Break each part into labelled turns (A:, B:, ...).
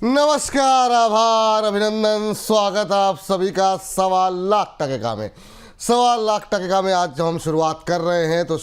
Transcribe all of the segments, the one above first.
A: नमस्कार, आभार, अभिनंदन, स्वागत आप सभी का 1.25 लाख में। 1.25 लाख में आज जब हम शुरुआत कर रहे हैं तो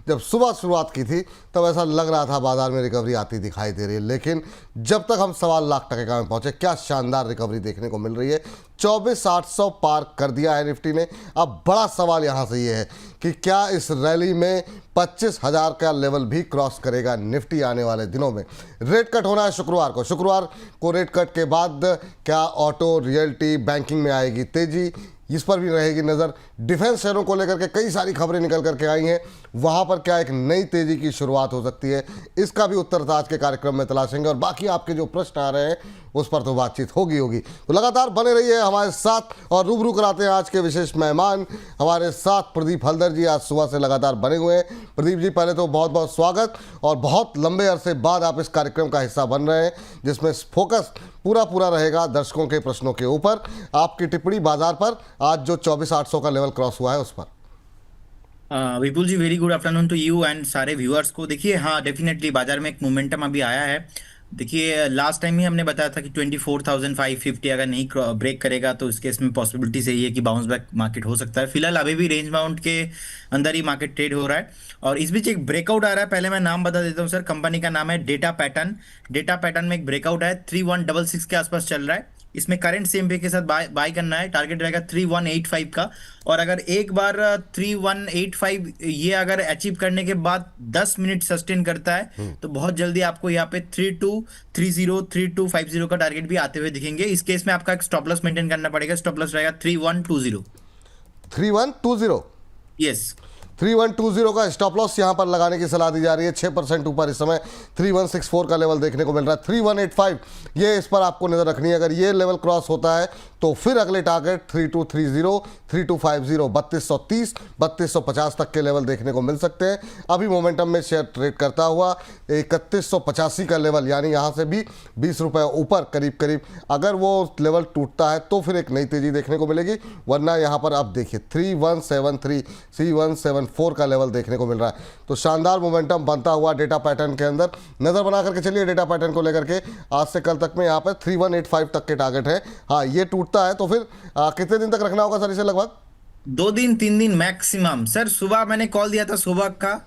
A: जब सुबह शुरुआत की थी तब ऐसा लग रहा था बाजार में रिकवरी आती दिखाई दे रही है, लेकिन जब तक हम 1.25 लाख में पहुंचे क्या शानदार रिकवरी देखने को मिल रही है। 24,800 पार कर दिया है निफ्टी ने। अब बड़ा सवाल यहां से ये है कि क्या इस रैली में 25,000 का लेवल भी क्रॉस करेगा निफ्टी आने वाले दिनों में। रेट कट होना है शुक्रवार को रेट कट के बाद क्या ऑटो, रियल्टी, बैंकिंग में आएगी तेजी, इस पर भी रहेगी नज़र। डिफेंस शेयरों को लेकर के कई सारी खबरें निकल करके आई हैं, वहाँ पर क्या एक नई तेज़ी की शुरुआत हो सकती है, इसका भी उत्तर आज के कार्यक्रम में तलाशेंगे। और बाकी आपके जो प्रश्न आ रहे हैं उस पर तो बातचीत होगी। तो लगातार बने रहिए हमारे साथ और रूबरू कराते हैं आज के विशेष मेहमान हमारे साथ। प्रदीप हल्दर जी आज सुबह से लगातार बने हुए हैं। प्रदीप जी, पहले तो बहुत बहुत स्वागत, और बहुत लंबे अरसे बाद आप इस कार्यक्रम का हिस्सा बन रहे हैं जिसमें फोकस पूरा रहेगा दर्शकों के प्रश्नों के ऊपर। आपकी टिप्पणी बाजार पर आज जो 24,800 का लेवल क्रॉस हुआ है उस पर।
B: Vipul ji, very good afternoon to you and सारे व्यूअर्स को। देखिए, हाँ, डेफिनेटली बाजार में एक मोमेंटम अभी आया है। देखिए, लास्ट टाइम ही हमने बताया था कि 24,550 अगर नहीं ब्रेक करेगा तो इसके इसमें पॉसिबिलिटी सही है कि बाउंस बैक मार्केट हो सकता है। फिलहाल अभी भी रेंज बाउंड के अंदर ही मार्केट ट्रेड हो रहा है और इस बीच एक ब्रेकआउट आ रहा है। पहले मैं नाम बता देता हूँ सर। कंपनी का नाम है डेटा पैटर्न। डेटा पैटर्न में एक ब्रेकआउट है, 3166 के आसपास चल रहा है। इसमें करंट सीएमपी के साथ बाय करना है। टारगेट रहेगा 3185 का, और अगर एक बार 3185 ये अगर अचीव करने के बाद 10 मिनट सस्टेन करता है तो बहुत जल्दी आपको यहाँ पे 3230 3250 का टारगेट भी आते हुए दिखेंगे। इस केस में आपका एक स्टॉप लॉस मेंटेन करना पड़ेगा। स्टॉप लॉस रहेगा 3120।
A: 3120,
B: यस,
A: 3120 का स्टॉप लॉस यहां पर लगाने की सलाह दी जा रही है। 6% ऊपर इस समय 3164 का लेवल देखने को मिल रहा है। 3185 ये इस पर आपको नजर रखनी है। अगर ये लेवल क्रॉस होता है तो फिर अगले टारगेट 3230 3250 3230 3250 तक के लेवल देखने को मिल सकते हैं। अभी मोमेंटम में शेयर ट्रेड करता हुआ 3185 का लेवल, यानी यहां से भी 20 रुपए ऊपर करीब अगर वो लेवल टूटता है तो फिर एक नई तेजी देखने को मिलेगी। वरना यहां पर आप देखिए 3173 3174 का लेवल देखने को मिल रहा है। तो शानदार मोमेंटम बनता हुआ डेटा पैटर्न के अंदर। नजर बना करके चलिए डेटा पैटर्न को लेकर के। आज से कल तक में यहाँ पर 3185 तक के टारगेट है। हाँ, ये टूटता है तो फिर कितने दिन तक रखना होगा सर इसे? लगभग
B: 2 दिन 3 दिन मैक्सिमम। सर, सुबह मैंने कॉल दिया था, सुबह का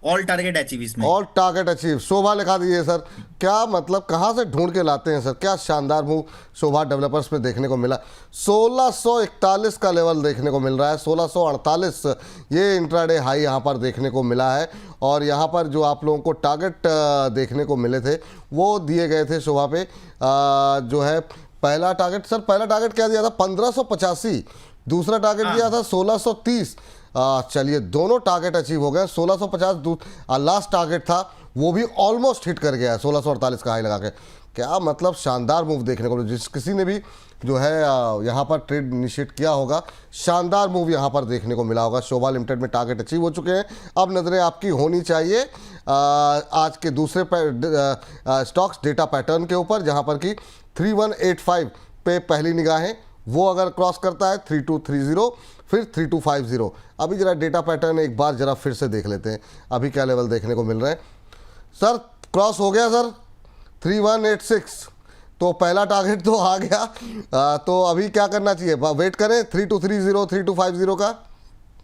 B: ऑल टारगेट अचीव। इसमें
A: ऑल टारगेट अचीव, शोभा लिखा दीजिए सर। क्या मतलब, कहाँ से ढूंढ के लाते हैं सर? क्या शानदार मूव शोभा डेवलपर्स में देखने को मिला। 1641 का लेवल देखने को मिल रहा है। 1648 ये इंट्राडे हाई यहाँ पर देखने को मिला है। और यहाँ पर जो आप लोगों को टारगेट देखने को मिले थे वो दिए गए थे शोभा पे। जो है पहला टारगेट क्या दिया था? 1585। दूसरा टारगेट दिया था 1630। चलिए, दोनों टारगेट अचीव हो गए। 1650 लास्ट टारगेट था, वो भी ऑलमोस्ट हिट कर गया है 1648 का हाई लगा के। क्या मतलब शानदार मूव देखने को, जिस किसी ने भी जो है यहाँ पर ट्रेड इनिशिएट किया होगा, शानदार मूव यहाँ पर देखने को मिला होगा। शोभा लिमिटेड में टारगेट अचीव हो चुके हैं। अब नज़रें आपकी होनी चाहिए आज के दूसरे स्टॉक्स डेटा पैटर्न के ऊपर, जहाँ पर कि 3185 पे पहली निगाहें, वो अगर क्रॉस करता है 3230 फिर 3250। अभी जरा डेटा पैटर्न एक बार जरा फिर से देख लेते हैं, अभी क्या लेवल देखने को मिल रहे हैं। सर क्रॉस हो गया सर 3186, तो पहला टारगेट तो आ गया। तो अभी क्या करना चाहिए? वेट करें 3230 3250 का।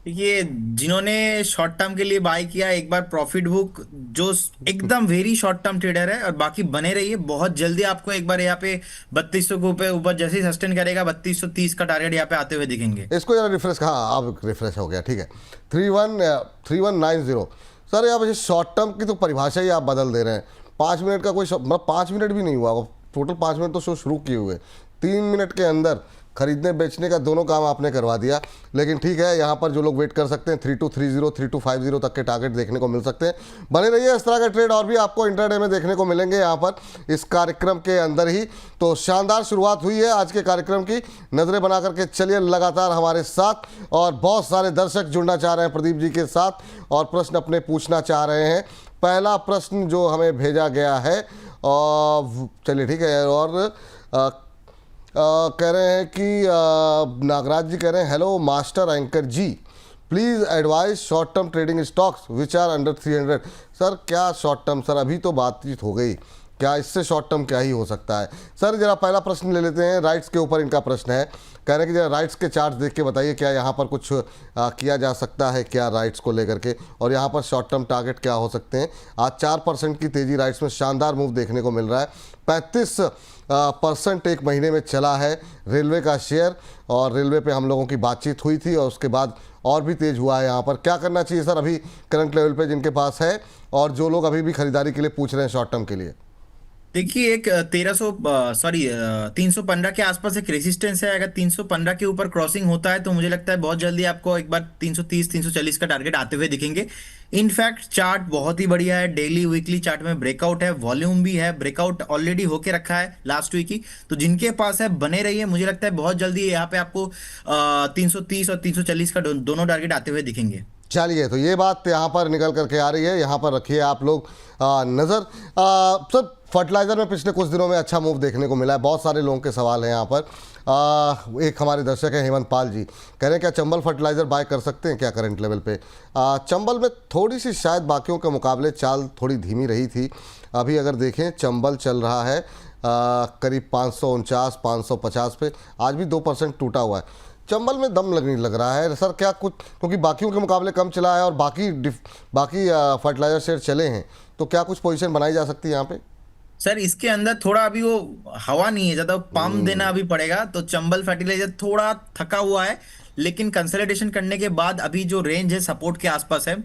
B: ये जिन्होंने शॉर्ट टर्म के लिए बाय किया, एक बार प्रॉफिट बुक, जो एकदम वेरी शॉर्ट टर्म ट्रेडर है, और बाकी बने रहिए। बहुत जल्दी आपको एक बार यहाँ पे 3200 के ऊपर जैसे ही सस्टेन करेगा 3230 का टारगेट यहाँ पे आते हुए दिखेंगे।
A: इसको जरा रिफ्रेश, हाँ अब रिफ्रेश हो गया, ठीक है। 3190 सर, यहाँ शॉर्ट टर्म की तो परिभाषा ही आप बदल दे रहे हैं। 5 मिनट का कोई मतलब 5 मिनट भी नहीं हुआ, टोटल 5 मिनट तो शो शुरू किए हुए, 3 मिनट के अंदर खरीदने बेचने का दोनों काम आपने करवा दिया। लेकिन ठीक है, यहाँ पर जो लोग वेट कर सकते हैं 3230 3250 तक के टारगेट देखने को मिल सकते हैं। बने रहिए, इस तरह का ट्रेड और भी आपको इंट्राडे में देखने को मिलेंगे यहाँ पर इस कार्यक्रम के अंदर ही। तो शानदार शुरुआत हुई है आज के कार्यक्रम की। नज़रें बना करके चलिए लगातार हमारे साथ, और बहुत सारे दर्शक जुड़ना चाह रहे हैं प्रदीप जी के साथ और प्रश्न अपने पूछना चाह रहे हैं। पहला प्रश्न जो हमें भेजा गया है, और चलिए ठीक है, और कह रहे हैं कि नागराज जी कह रहे हैं, hello master anchor ji, please advise short term trading stocks which are under 300। Sir क्या शॉर्ट टर्म? सर अभी तो बातचीत हो गई क्या इससे शॉर्ट टर्म क्या ही हो सकता है। सर जरा पहला प्रश्न ले लेते हैं, राइट्स के ऊपर इनका प्रश्न है, कह रहे हैं कि जरा राइट्स के चार्ट देख के बताइए क्या यहाँ पर कुछ किया जा सकता है क्या राइट्स को लेकर के, और यहाँ पर शॉर्ट टर्म टारगेट क्या हो सकते हैं। आज 4% की तेज़ी राइट्स में, शानदार मूव देखने को मिल रहा है। 35% एक महीने में चला है रेलवे का शेयर, और रेलवे पे हम लोगों की बातचीत हुई थी और उसके बाद और भी तेज़ हुआ है। यहाँ पर क्या करना चाहिए सर अभी करंट लेवल पे जिनके पास है, और जो लोग अभी भी खरीदारी के लिए पूछ रहे हैं शॉर्ट टर्म के लिए?
B: देखिए एक 315 के आसपास एक रेजिस्टेंस है। अगर 315 के ऊपर क्रॉसिंग होता है तो मुझे लगता है बहुत जल्दी आपको एक बार 330 340 का टारगेट आते हुए दिखेंगे। इनफैक्ट चार्ट बहुत ही बढ़िया है, डेली वीकली चार्ट में ब्रेकआउट है, वॉल्यूम भी है, ब्रेकआउट ऑलरेडी होके रखा है लास्ट वीक ही। तो जिनके पास है बने रहिए, मुझे लगता है बहुत जल्दी यहाँ पे आपको 330 और 340 का दोनों टारगेट आते हुए दिखेंगे।
A: चलिए, तो ये बात यहाँ पर निकल करके आ रही है, यहाँ पर रखिए आप लोग नज़र। सर फर्टिलाइज़र में पिछले कुछ दिनों में अच्छा मूव देखने को मिला है, बहुत सारे लोगों के सवाल हैं यहाँ पर। एक हमारे दर्शक हैं हेमंत पाल जी, कह रहे हैं क्या चंबल फर्टिलाइज़र बाय कर सकते हैं क्या करंट लेवल पे? चंबल में थोड़ी सी शायद बाकियों के मुकाबले चाल थोड़ी धीमी रही थी। अभी अगर देखें चंबल चल रहा है करीब 549 550 पे, आज भी 2% टूटा हुआ है। चंबल में दम लगने लग रहा है सर, क्या कुछ, क्योंकि बाकियों के मुकाबले कम चला है और बाकी फर्टिलाइजर शेयर चले हैं, तो क्या कुछ पोजीशन बनाई जा सकती है यहाँ पे?
B: सर इसके अंदर थोड़ा अभी वो हवा नहीं है, ज्यादा पंप देना अभी पड़ेगा। तो चंबल फर्टिलाइजर थोड़ा थका हुआ है, लेकिन कंसोलिडेशन करने के बाद अभी जो रेंज है सपोर्ट के आसपास है,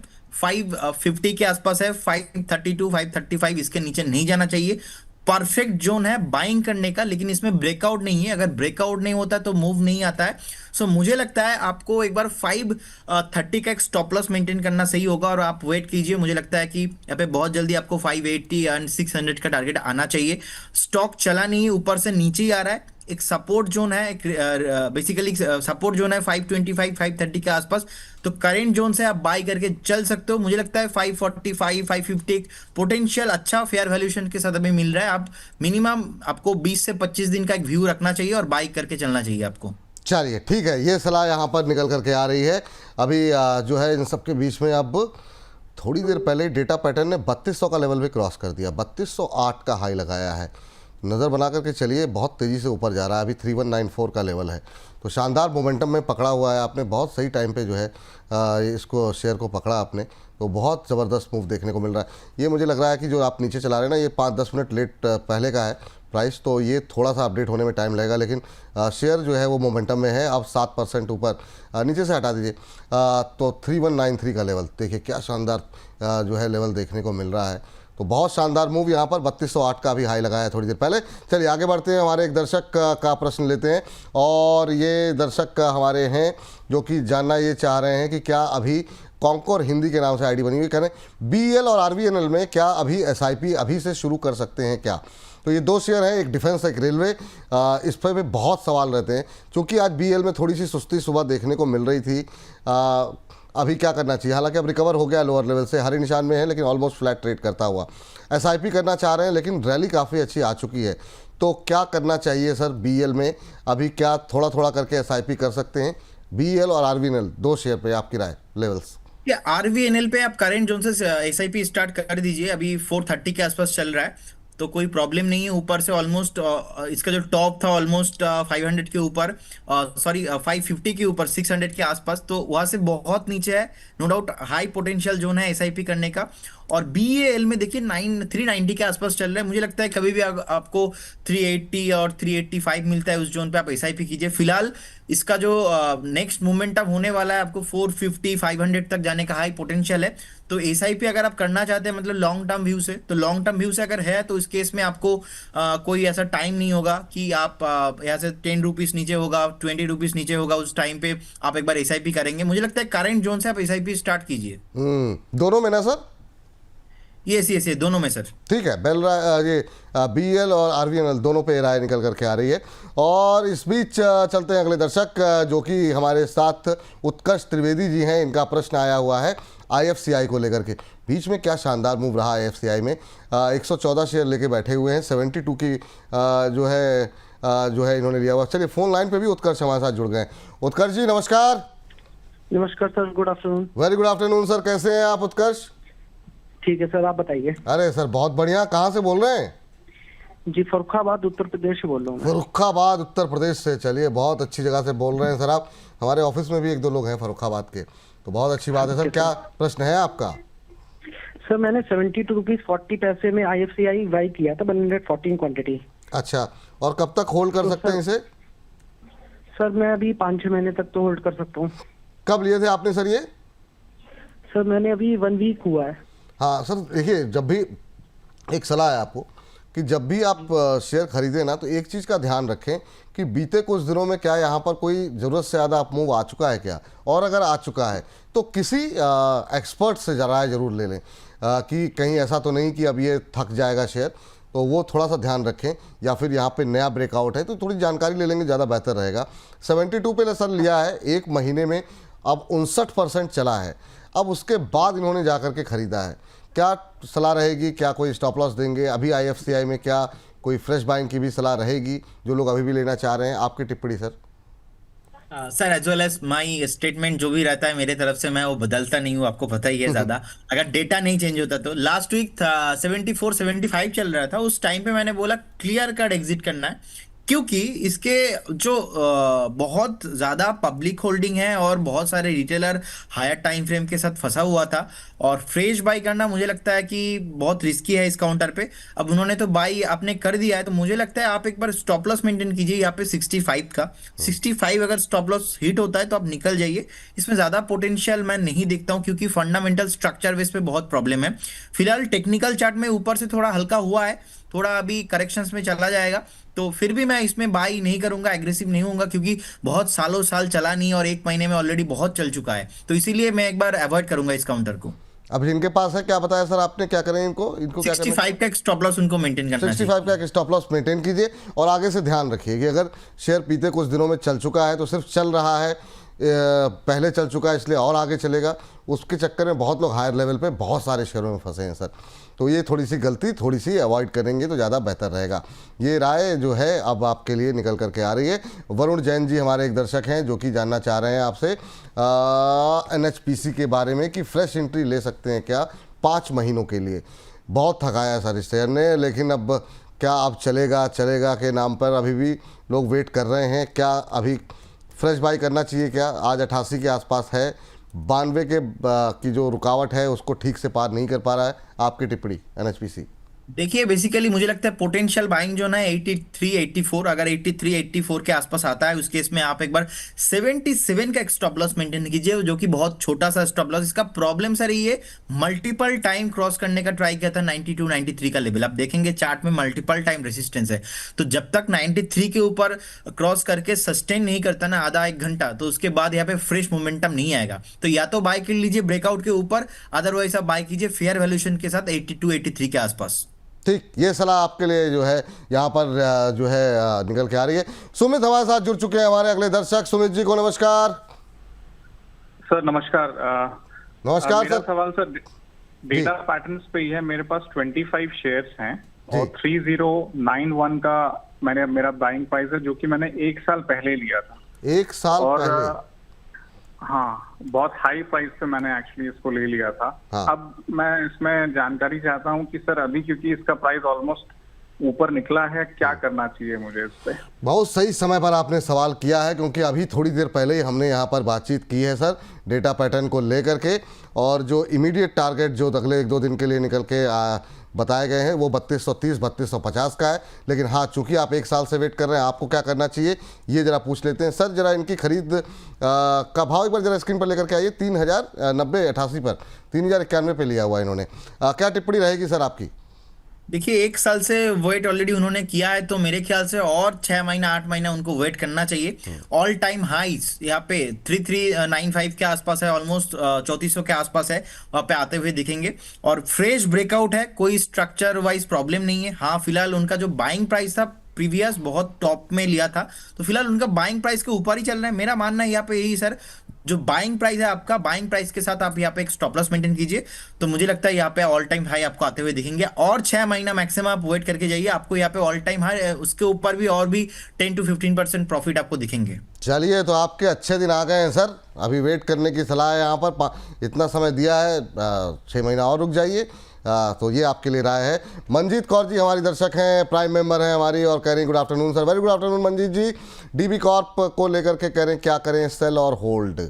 B: 550 के आसपास है, 532 535 इसके नीचे नहीं जाना चाहिए। परफेक्ट जोन है बाइंग करने का, लेकिन इसमें ब्रेकआउट नहीं है। अगर ब्रेकआउट नहीं होता तो मूव नहीं आता है। सो मुझे लगता है आपको एक बार 530 का एक स्टॉप लॉस मेंटेन करना सही होगा, और आप वेट कीजिए। मुझे लगता है कि यहाँ पे बहुत जल्दी आपको 580 एंड 600 का टारगेट आना चाहिए। स्टॉक चला नहीं, ऊपर से नीचे ही आ रहा है। एक सपोर्ट जोन है, एक बेसिकली सपोर्ट जोन है 525 530 के आसपास। तो करेंट जोन से आप बाई करके चल सकते हो। मुझे लगता है 545 550 पोटेंशियल अच्छा फेयर वैल्यूएशन के साथ अभी मिल रहा है। आप मिनिमम आपको 20 से 25 दिन का एक व्यू रखना चाहिए और बाई करके चलना चाहिए आपको।
A: चलिए ठीक है, ये सलाह यहाँ पर निकल करके आ रही है। अभी जो है इन सब के बीच में अब थोड़ी देर पहले डेटा पैटर्न ने 3200 का लेवल भी क्रॉस कर दिया, 3208 का हाई लगाया है। नज़र बना करके चलिए, बहुत तेज़ी से ऊपर जा रहा है, अभी 3194 का लेवल है। तो शानदार मोमेंटम में पकड़ा हुआ है आपने, बहुत सही टाइम पे जो है इसको शेयर को पकड़ा आपने, तो बहुत ज़बरदस्त मूव देखने को मिल रहा है। ये मुझे लग रहा है कि जो आप नीचे चला रहे हैं ना, ये 5-10 मिनट लेट पहले का है प्राइस, तो ये थोड़ा सा अपडेट होने में टाइम लगेगा, लेकिन शेयर जो है वो मोमेंटम में है। अब 7% ऊपर, नीचे से हटा दीजिए तो 3193 का लेवल देखिए, क्या शानदार जो है लेवल देखने को मिल रहा है। तो बहुत शानदार मूव यहाँ पर 3208 का भी हाई लगाया है थोड़ी देर पहले। चलिए आगे बढ़ते हैं, हमारे एक दर्शक का प्रश्न लेते हैं, और ये दर्शक हमारे हैं जो कि जानना ये चाह रहे हैं कि क्या अभी कॉन्कोर हिंदी के नाम से आईडी बनी हुई, कह रहे हैं बीएल और आरवीएनएल में क्या अभी एसआईपी अभी से शुरू कर सकते हैं क्या? तो ये दो शेयर हैं, एक डिफेंस एक रेलवे। इस पर भी बहुत सवाल रहते हैं, क्योंकि आज बीएल में थोड़ी सी सुस्ती सुबह देखने को मिल रही थी। अभी क्या करना चाहिए? हालांकि अब रिकवर हो गया लोअर लेवल से, हरे निशान में है लेकिन ऑलमोस्ट फ्लैट ट्रेड करता हुआ। एसआईपी करना चाह रहे हैं लेकिन रैली काफ़ी अच्छी आ चुकी है, तो क्या करना चाहिए सर बीएल में? अभी क्या थोड़ा थोड़ा करके एसआईपी कर सकते हैं बीएल और आरवीएनएल दो शेयर पे? आपकी राय, लेवल्स?
B: या आरवीएनएल पे आप करेंट जोन से एसआईपी स्टार्ट कर दीजिए। अभी 430 के आसपास चल रहा है, तो कोई प्रॉब्लम नहीं है। ऊपर से ऑलमोस्ट इसका जो टॉप था ऑलमोस्ट 500 के ऊपर, सॉरी 550 के ऊपर, 600 के आसपास, तो वहां से बहुत नीचे है। No doubt high potential zone है एसआईपी करने का। और बीएएल में देखिए 390 के आसपास चल रहा है। मुझे लगता है कभी भी आपको 380 और 385 मिलता है, उस जोन पे आप एसआईपी कीजिए। फिलहाल इसका जो नेक्स्ट मोमेंटम होने वाला है, आपको 450 500 तक जाने का हाई पोटेंशियल है। तो एसआईपी अगर आप करना चाहते हैं, मतलब लॉन्ग टर्म व्यू से, तो लॉन्ग टर्म व्यू से अगर है तो इस केस में आपको कोई ऐसा टाइम नहीं होगा कि आप यहाँ से 10 रुपीज नीचे होगा, 20 रुपीज नीचे होगा, उस टाइम पे आप एक बार एसआईपी करेंगे। मुझे लगता है करंट जोन से आप एसआईपी स्टार्ट कीजिए।
A: दोनों में ना सर?
B: यस दोनों में सर।
A: ठीक है, ये बीएल और आरवीएनएल दोनों पे राय निकल करके आ रही है। और इस बीच चलते हैं अगले दर्शक जो कि हमारे साथ उत्कर्ष त्रिवेदी जी हैं। इनका प्रश्न आया हुआ है आईएफसीआई को लेकर के। बीच में क्या शानदार मूव रहा आईएफसीआई में, 114 शेयर लेके बैठे हुए हैं, 72 की जो है इन्होंने लिया हुआ। चलिए फोन लाइन पे भी उत्कर्ष हमारे साथ जुड़ गए। उत्कर्ष जी नमस्कार।
C: नमस्कार sir, good afternoon.
A: Very good afternoon sir, कैसे हैं आप उत्कर्ष?
C: ठीक है सर, आप बताइए।
A: अरे सर बहुत बढ़िया, कहाँ से बोल रहे हैं?
C: जी, फर्रुखाबाद उत्तर प्रदेश से बोल रहा हूँ मैं।
A: फर्रुखाबाद उत्तर प्रदेश से, चलिए बहुत अच्छी जगह से बोल रहे हैं सर आप। हमारे ऑफिस में भी एक दो लोग हैं फर्रुखाबाद के, तो बहुत अच्छी बात है सर। क्या प्रश्न है आपका?
C: सर मैंने 72 रुपीज 40 पैसे में IFCI बाई किया था 114 क्वांटिटी।
A: अच्छा, और कब तक होल्ड कर सकते हैं इसे?
C: सर मैं अभी 5-6 महीने तक तो होल्ड कर सकता हूँ।
A: कब लिए थे आपने सर ये?
C: सर मैंने अभी 1 वीक हुआ है।
A: हाँ सर, देखिए जब भी, एक सलाह है आपको कि जब भी आप शेयर खरीदें ना, तो एक चीज़ का ध्यान रखें कि बीते कुछ दिनों में क्या यहाँ पर कोई ज़रूरत से ज़्यादा अप मूव आ चुका है क्या, और अगर आ चुका है तो किसी एक्सपर्ट से राय ज़रूर ले लें कि कहीं ऐसा तो नहीं कि अब ये थक जाएगा शेयर, तो वो थोड़ा सा ध्यान रखें। या फिर यहाँ पे नया ब्रेकआउट है तो थोड़ी जानकारी ले लेंगे, ज़्यादा बेहतर रहेगा। 72 पे सर लिया है, एक महीने में अब 59% चला है। अब उसके बाद इन्होंने जा करके ख़रीदा है, क्या सलाह रहेगी? क्या कोई स्टॉप लॉस देंगे? अभी IFCI में क्या कोई फ्रेश बाइंग की भी सलाह रहेगी जो लोग अभी भी लेना चाह रहे हैं? आपकी टिप्पणी sir.
B: Sir as well as my statement जो भी रहता है मेरे तरफ से, मैं वो बदलता नहीं हूँ, आपको पता ही है ज्यादा। अगर डेटा नहीं चेंज होता तो लास्ट वीक था 74-75 चल रहा था, उस टाइम पे मैंने बोला क्लियर कट एग्जिट करना है, क्योंकि इसके जो बहुत ज्यादा पब्लिक होल्डिंग है और बहुत सारे रिटेलर हायर टाइम फ्रेम के साथ फंसा हुआ था, और फ्रेश बाई करना मुझे लगता है कि बहुत रिस्की है इस काउंटर पे। अब उन्होंने तो बाई आपने कर दिया है, तो मुझे लगता है आप एक बार स्टॉप लॉस मेंटेन कीजिए यहाँ पे 65 का। 65 अगर स्टॉप लॉस हिट होता है तो आप निकल जाइए। इसमें ज्यादा पोटेंशियल मैं नहीं देखता हूँ, क्योंकि फंडामेंटल स्ट्रक्चर बेस पे बहुत प्रॉब्लम है। फिलहाल टेक्निकल चार्ट में ऊपर से थोड़ा हल्का हुआ है, थोड़ा अभी करेक्शंस में चला जाएगा, तो फिर भी मैं इसमें बाई नहीं करूंगा, एग्रेसिव नहीं होऊंगा, क्योंकि बहुत सालों साल चला नहीं और एक महीने में ऑलरेडी बहुत चल चुका है, तो इसीलिए मैं एक बार अवॉइड करूंगा इस काउंटर को।
A: अब जिनके पास है, क्या बताया सर आपने, क्या करें इनको क्या करना?
B: 65 का एक स्टॉप लॉस उनको मेंटेन करना चाहिए।
A: 65 का एक स्टॉप लॉस मेंटेन कीजिए, और आगे से ध्यान रखिए कि अगर शेयर बीते कुछ दिनों में चल चुका है तो सिर्फ चल रहा है, पहले चल चुका है इसलिए और आगे चलेगा, उसके चक्कर में बहुत लोग हायर लेवल पे बहुत सारे शेयरों में फंसे हैं सर। तो ये थोड़ी सी गलती थोड़ी सी अवॉइड करेंगे तो ज़्यादा बेहतर रहेगा। ये राय जो है अब आपके लिए निकल करके आ रही है। वरुण जैन जी हमारे एक दर्शक हैं जो कि जानना चाह रहे हैं आपसे NHPC के बारे में कि फ्रेश एंट्री ले सकते हैं क्या 5 महीनों के लिए। बहुत थकाया सर इस शेयर ने, लेकिन अब क्या अब चलेगा के नाम पर अभी भी लोग वेट कर रहे हैं। क्या अभी फ्रेश बाई करना चाहिए क्या? आज 88 के आसपास है, 92 के की जो रुकावट है उसको ठीक से पार नहीं कर पा रहा है। आपकी टिप्पणी NHPC।
B: देखिए बेसिकली मुझे लगता है पोटेंशियल बाइंग जो ना 83-84, अगर 83-84 के आसपास आता है उस केस में आप एक बार 77 का एक स्टॉप लॉस मेंटेन कीजिए, जो कि बहुत छोटा सा स्टॉप लॉस। इसका प्रॉब्लम सर ये मल्टीपल टाइम क्रॉस करने का ट्राई किया था 92-93 का लेवल, आप देखेंगे चार्ट में मल्टीपल टाइम रेसिस्टेंस है, तो जब तक 93 के ऊपर क्रॉस करके सस्टेन नहीं करता ना आधा एक घंटा, तो उसके बाद यहाँ पे फ्रेश मोमेंटम नहीं आएगा। तो या तो बाय कर लीजिए ब्रेकआउट के ऊपर, अदरवाइज आप बाय कीजिए फेयर वैल्यूएशन के साथ 82-83 के आसपास।
A: ठीक, ये सलाह आपके लिए जो है यहाँ पर जो है निकल के आ रही है। सुमित हमारे साथ जुड़ चुके हैं हमारे अगले दर्शक। सुमित जी को नमस्कार।
D: सर नमस्कार।
A: नमस्कार
D: मेरा
A: सर।
D: सवाल सर डेटा पैटर्न्स पे ही है। मेरे पास 25 शेयर्स हैं और 3091 का मेरा बाइंग प्राइस है, जो कि मैंने 1 साल पहले लिया था।
A: 1 साल
D: और
A: पहले?
D: हाँ, बहुत हाई प्राइस पे मैंने एक्चुअली इसको ले लिया था।
A: हाँ।
D: अब मैं इसमें जानकारी चाहता हूँ कि सर अभी क्योंकि इसका प्राइस ऑलमोस्ट ऊपर निकला है, क्या करना चाहिए मुझे इस पे? बहुत
A: सही समय पर आपने सवाल किया है, क्योंकि अभी थोड़ी देर पहले ही हमने यहाँ पर बातचीत की है सर डेटा पैटर्न को लेकर के, और जो इमीडिएट टारगेट जो अगले 1-2 दिन के लिए निकल के बताए गए हैं वो 3230 3250 का है। लेकिन हाँ, चूंकि आप 1 साल से वेट कर रहे हैं, आपको क्या करना चाहिए ये जरा पूछ लेते हैं। सर जरा इनकी खरीद का भाव एक बार जरा स्क्रीन पर लेकर के आइए। 3090-88 पर 3091 पे लिया हुआ इन्होंने। क्या टिप्पणी रहेगी सर आपकी?
B: देखिए 1 साल से वेट ऑलरेडी उन्होंने किया है, तो मेरे ख्याल से और 6 महीना 8 महीना उनको वेट करना चाहिए। ऑल टाइम हाइस यहाँ पे 3395 के आसपास है, ऑलमोस्ट 3400 के आसपास है, वहाँ पे आते हुए दिखेंगे। और फ्रेश ब्रेकआउट है, कोई स्ट्रक्चर वाइज प्रॉब्लम नहीं है। हाँ, फिलहाल उनका जो बाइंग प्राइस था प्रीवियस बहुत टॉप में लिया था, तो फिलहाल उनका बाइंग प्राइस के ऊपर ही चल रहा है। मेरा मानना है यहाँ पे यही सर, जो बाइंग प्राइस है आपका, बाइंग प्राइस के साथ आप यहाँ पे एक स्टॉप लॉस मेंटेन कीजिए, तो मुझे लगता है यहाँ पे ऑल टाइम हाई आपको आते हुए दिखेंगे। और 6 महीना मैक्सिमम आप वेट करके जाइए, आपको यहाँ पे ऑल टाइम हाई, उसके ऊपर भी और भी 10-15% प्रॉफिट आपको दिखेंगे।
A: चलिए, तो आपके अच्छे दिन आ गए हैं सर। अभी वेट करने की सलाह है यहाँ पर, इतना समय दिया है, 6 महीना और रुक जाइए। तो ये आपके लिए राय है। मनजीत कौर जी हमारी दर्शक हैं, प्राइम मेंबर हैं हमारी, और कह रही हैं good afternoon sir. Very good afternoon Manjeet ji. DB corp को लेकर के कह रहे हैं क्या करें, सेल और होल्ड।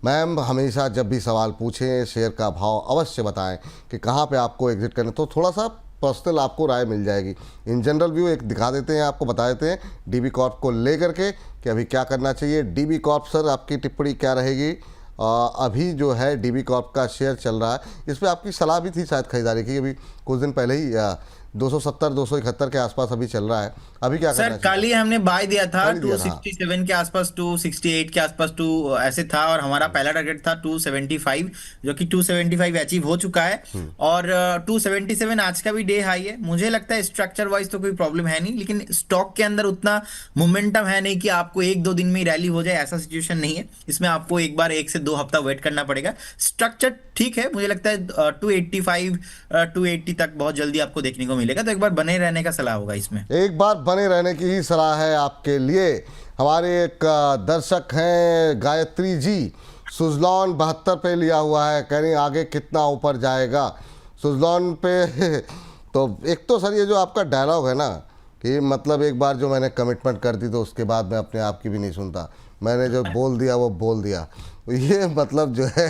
A: मैम हमेशा जब भी सवाल पूछें शेयर का भाव अवश्य बताएं कि कहाँ पे आपको एग्जिट करना, तो थोड़ा सा पर्सनल आपको राय मिल जाएगी। इन जनरल व्यू एक दिखा देते हैं, आपको बता देते हैं डीबी कॉर्प को लेकर के कि अभी क्या करना चाहिए। डीबी कॉर्प सर आपकी टिप्पणी क्या रहेगी? अभी जो है डीबी कॉर्प का शेयर चल रहा है, इस पर आपकी सलाह भी थी शायद खरीदारी की, अभी कुछ दिन पहले ही 270-271 के आसपास अभी चल रहा है, अभी क्या करना
B: सर
A: चाहिए?
B: कल ही हमने बाय दिया था,
A: कल ही दिया था।
B: 267 के आसपास, 268 के आसपास, 2 ऐसे था, और हमारा पहला टारगेट था 275, जो कि 275 अचीव हो चुका है। और 277 आज का भी डे हाई है। मुझे लगता है स्ट्रक्चर वाइज तो कोई प्रॉब्लम है नहीं, लेकिन स्टॉक के अंदर उतना मोमेंटम है नहीं कि आपको 1-2 दिन में ही रैली हो जाए, ऐसा सिचुएशन नहीं है। इसमें आपको एक बार 1 से 2 हफ्ता वेट करना पड़ेगा। स्ट्रक्चर ठीक है, मुझे लगता है 285 280 तक बहुत जल्दी आपको देखने को मिलेगा, तो एक बार बने रहने का सलाह होगा इसमें।
A: एक बार बने रहने की ही सलाह है आपके लिए। हमारे एक दर्शक हैं गायत्री जी, सुजलॉन 72 पे लिया हुआ है, कह रही हैं आगे कितना ऊपर जाएगा सुजलॉन पे। तो एक तो सर ये जो आपका डायलॉग है ना कि मतलब एक बार जो मैंने कमिटमेंट कर दी तो उसके बाद मैं अपने आप की भी नहीं सुनता, मैंने जो बोल दिया वो बोल दिया, ये मतलब जो है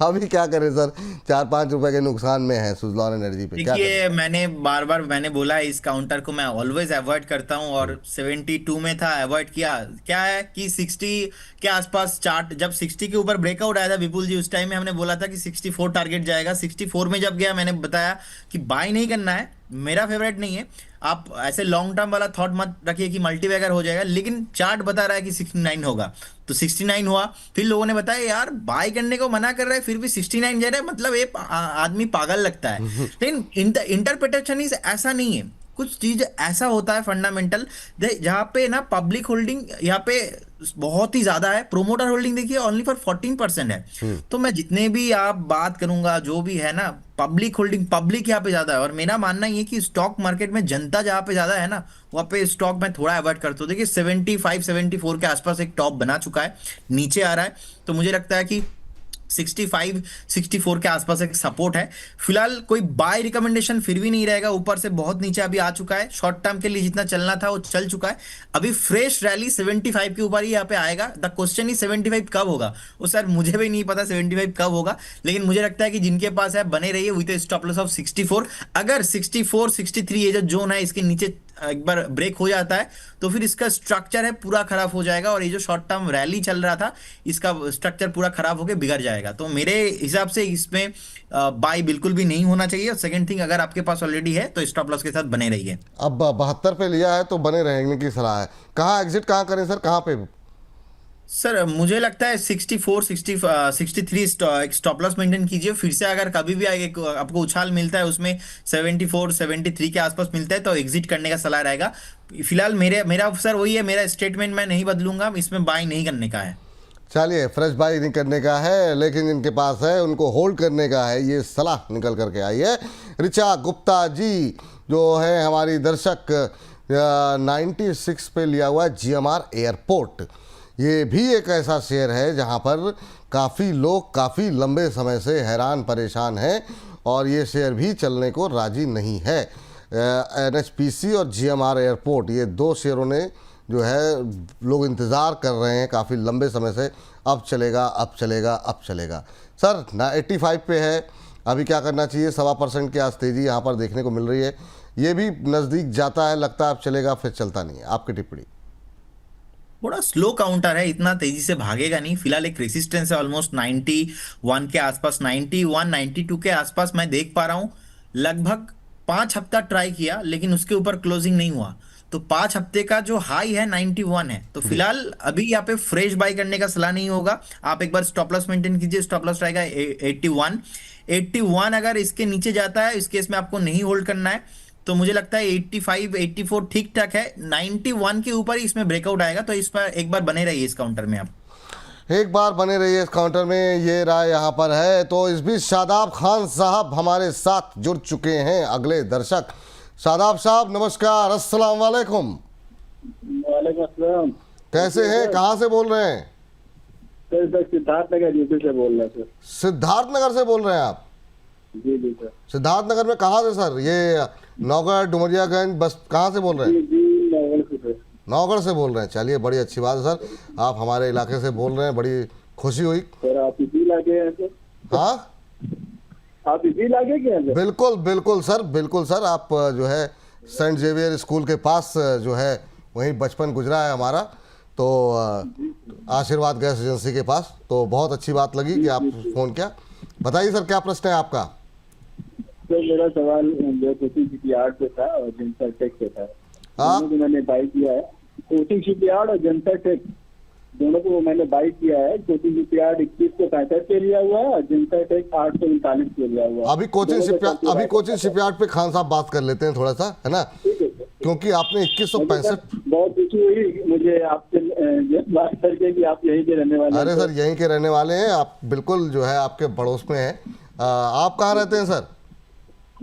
A: अभी क्या करें सर, 4-5 रुपए के नुकसान में है सुजलॉन एनर्जी पे, क्या करें?
B: देखिए मैंने बार बार मैंने बोला है, इस काउंटर को मैं ऑलवेज अवॉइड करता हूं, और 72 में था, अवॉइड किया। क्या है कि 60 के आसपास चार्ट, जब 60 के ऊपर ब्रेकआउट आया था विपुल जी, उस टाइम में हमने बोला था कि 64 टारगेट जाएगा। 64 में जब गया मैंने बताया कि बाय नहीं करना है, मेरा फेवरेट नहीं है। आप ऐसे लॉन्ग टर्म वाला थॉट मत रखिए कि मल्टीबैगर हो जाएगा, लेकिन चार्ट बता रहा है कि 69 होगा, तो 69 हुआ। फिर लोगों ने बताया यार बाय करने को मना कर रहा है फिर भी 69 जा रहा है, मतलब ये आदमी पागल लगता है। लेकिन इंटरप्रिटेशन इज ऐसा नहीं है, कुछ चीज ऐसा होता है फंडामेंटल, जहाँ पे ना पब्लिक होल्डिंग यहाँ पे बहुत ही ज्यादा है, प्रोमोटर होल्डिंग देखिए ओनली फॉर 14% है। तो मैं जितने भी आप बात करूंगा जो भी है ना, पब्लिक होल्डिंग, पब्लिक यहाँ पे ज्यादा है। और मेरा मानना ये कि स्टॉक मार्केट में जनता जहाँ पे ज्यादा है ना, वहाँ पे स्टॉक मैं थोड़ा अवॉइड करता हूँ। देखिए 75-74 के आसपास एक टॉप बना चुका है, नीचे आ रहा है, तो मुझे लगता है कि 65-64 के आसपास एक सपोर्ट है। फिलहाल कोई बाय रिकमेंडेशन फिर भी नहीं रहेगा, ऊपर से बहुत नीचे अभी आ चुका है। शॉर्ट टर्म के लिए जितना चलना था वो चल चुका है। अभी फ्रेश रैली 75 के ऊपर ही यहाँ पे आएगा। द क्वेश्चन ही 75 कब होगा, वो सर मुझे भी नहीं पता 75 कब होगा, लेकिन मुझे लगता है कि जिनके पास है बने रहिए विद स्टॉप लॉस ऑफ 64। अगर 64-63 ये जो जोन है इसके नीचे एक बार ब्रेक हो जाता है तो फिर इसका स्ट्रक्चर है पूरा खराब हो जाएगा, और ये जो शॉर्ट टर्म रैली चल रहा था इसका स्ट्रक्चर पूरा खराब होकर बिगड़ जाएगा। तो मेरे हिसाब से इसमें बाय बिल्कुल भी नहीं होना चाहिए। और सेकंड थिंग, अगर आपके पास ऑलरेडी है तो स्टॉप लॉस के साथ बने रहिए।
A: अब 72 पे लिया है तो बने रहने की सलाह है। कहाँ एग्जिट कहाँ करें सर, कहाँ पे?
B: सर मुझे लगता है 63 स्टॉप लॉस मेंटेन कीजिए। फिर से अगर कभी भी आपको उछाल मिलता है उसमें 74-73 के आसपास मिलता है तो एग्जिट करने का सलाह रहेगा। फिलहाल मेरा सर वही है, मेरा स्टेटमेंट मैं नहीं बदलूंगा, इसमें बाय नहीं करने का है।
A: चलिए फ्रेश बाई नहीं करने का है, लेकिन जिनके पास है उनको होल्ड करने का है, ये सलाह निकल करके आई है। ऋचा गुप्ता जी जो है हमारी दर्शक, 96 पे लिया हुआ GMR एयरपोर्ट। ये भी एक ऐसा शेयर है जहां पर काफ़ी लोग काफ़ी लंबे समय से हैरान परेशान हैं और ये शेयर भी चलने को राजी नहीं है। NHPC और GMR एयरपोर्ट, ये दो शेयरों ने जो है लोग इंतज़ार कर रहे हैं काफ़ी लंबे समय से, अब चलेगा अब चलेगा अब चलेगा। सर 85 पे है, अभी क्या करना चाहिए? 1.25% की आज तेज़ी यहाँ पर देखने को मिल रही है, ये भी नज़दीक जाता है, लगता है अब चलेगा फिर चलता नहीं है। आपकी टिप्पणी?
B: थोड़ा स्लो काउंटर है, इतना तेजी से भागेगा नहीं। फिलहाल एक रेसिस्टेंस है ऑलमोस्ट 91 के आसपास, 91-92 के आसपास मैं देख पा रहा हूँ। लगभग 5 हफ्ता ट्राई किया लेकिन उसके ऊपर क्लोजिंग नहीं हुआ, तो 5 हफ्ते का जो हाई है 91 है। तो फिलहाल अभी यहाँ पे फ्रेश बाय करने का सलाह नहीं होगा। आप एक बार स्टॉप लॉस मेंटेन कीजिए, स्टॉप लॉस रहेगा 81। अगर इसके नीचे जाता है इस केस में आपको नहीं होल्ड करना है, तो मुझे लगता है 85-84 ठीक ठाक है। 91 के ऊपर ही इसमें ब्रेकआउट आएगा, तो इस पर एक बार बने रहिए इस काउंटर में। आप
A: एक बार बने रहिए इस काउंटर में, ये राय यहाँ पर है। तो इस बीच शादाब खान साहब हमारे साथ जुड़ चुके हैं, अगले दर्शक। शादाब साहब नमस्कार, अस्सलाम वालेकुम।
E: वालेकुम अस्सलाम।
A: कैसे हैं, कहाँ से बोल रहे हैं?
E: सिद्धार्थनगर यूपी से बोल रहे थे।
A: सिद्धार्थनगर से बोल रहे हैं आप?
E: जी जी सर।
A: सिद्धार्थ नगर में कहाँ से सर? ये नौगढ़, डुमरियागंज, बस कहाँ से बोल रहे हैं?
E: जी जी नवल से सर।
A: नौगढ़ से बोल रहे हैं। चलिए, बड़ी अच्छी बात है सर, आप हमारे इलाके से बोल रहे हैं, बड़ी खुशी हुई।
E: सर आप इसी इलाके हैं सर?
A: हाँ,
E: आप इसी इलाके के हैं सर?
A: बिल्कुल बिल्कुल सर, बिल्कुल सर। आप जो है सेंट जेवियर स्कूल के पास जो है वहीं बचपन गुजरा है हमारा, तो आशीर्वाद गैस एजेंसी के पास। तो बहुत अच्छी बात लगी कि आप फ़ोन किया। बताइए सर, क्या प्रश्न है आपका?
E: सर मेरा सवाल जो कोचिंग शिपयार्ड पे था और जनता टेक पे था,
A: हाँ?
E: दोनों को मैंने बाई किया है। कोचिंग शिपयार्ड और जनता टेक दोनों को मैंने बाई किया है। कोचिंग शिपयार्ड 2165 पे लिया हुआ है और जनता टेक 839 पे लिया हुआ है।
A: अभी कोचिंग शिपयार्ड पे खान साहब बात कर लेते हैं थोड़ा सा, है ना,
E: ठीक है सर।
A: क्योंकि आपने 2165।
E: बहुत खुशी हुई मुझे आपसे ये बात करके कि आप यहीं के रहने वाले हैं।
A: अरे सर, यहीं के रहने वाले हैं आप, बिल्कुल जो है आपके पड़ोस में हैं। आप कहाँ रहते हैं सर?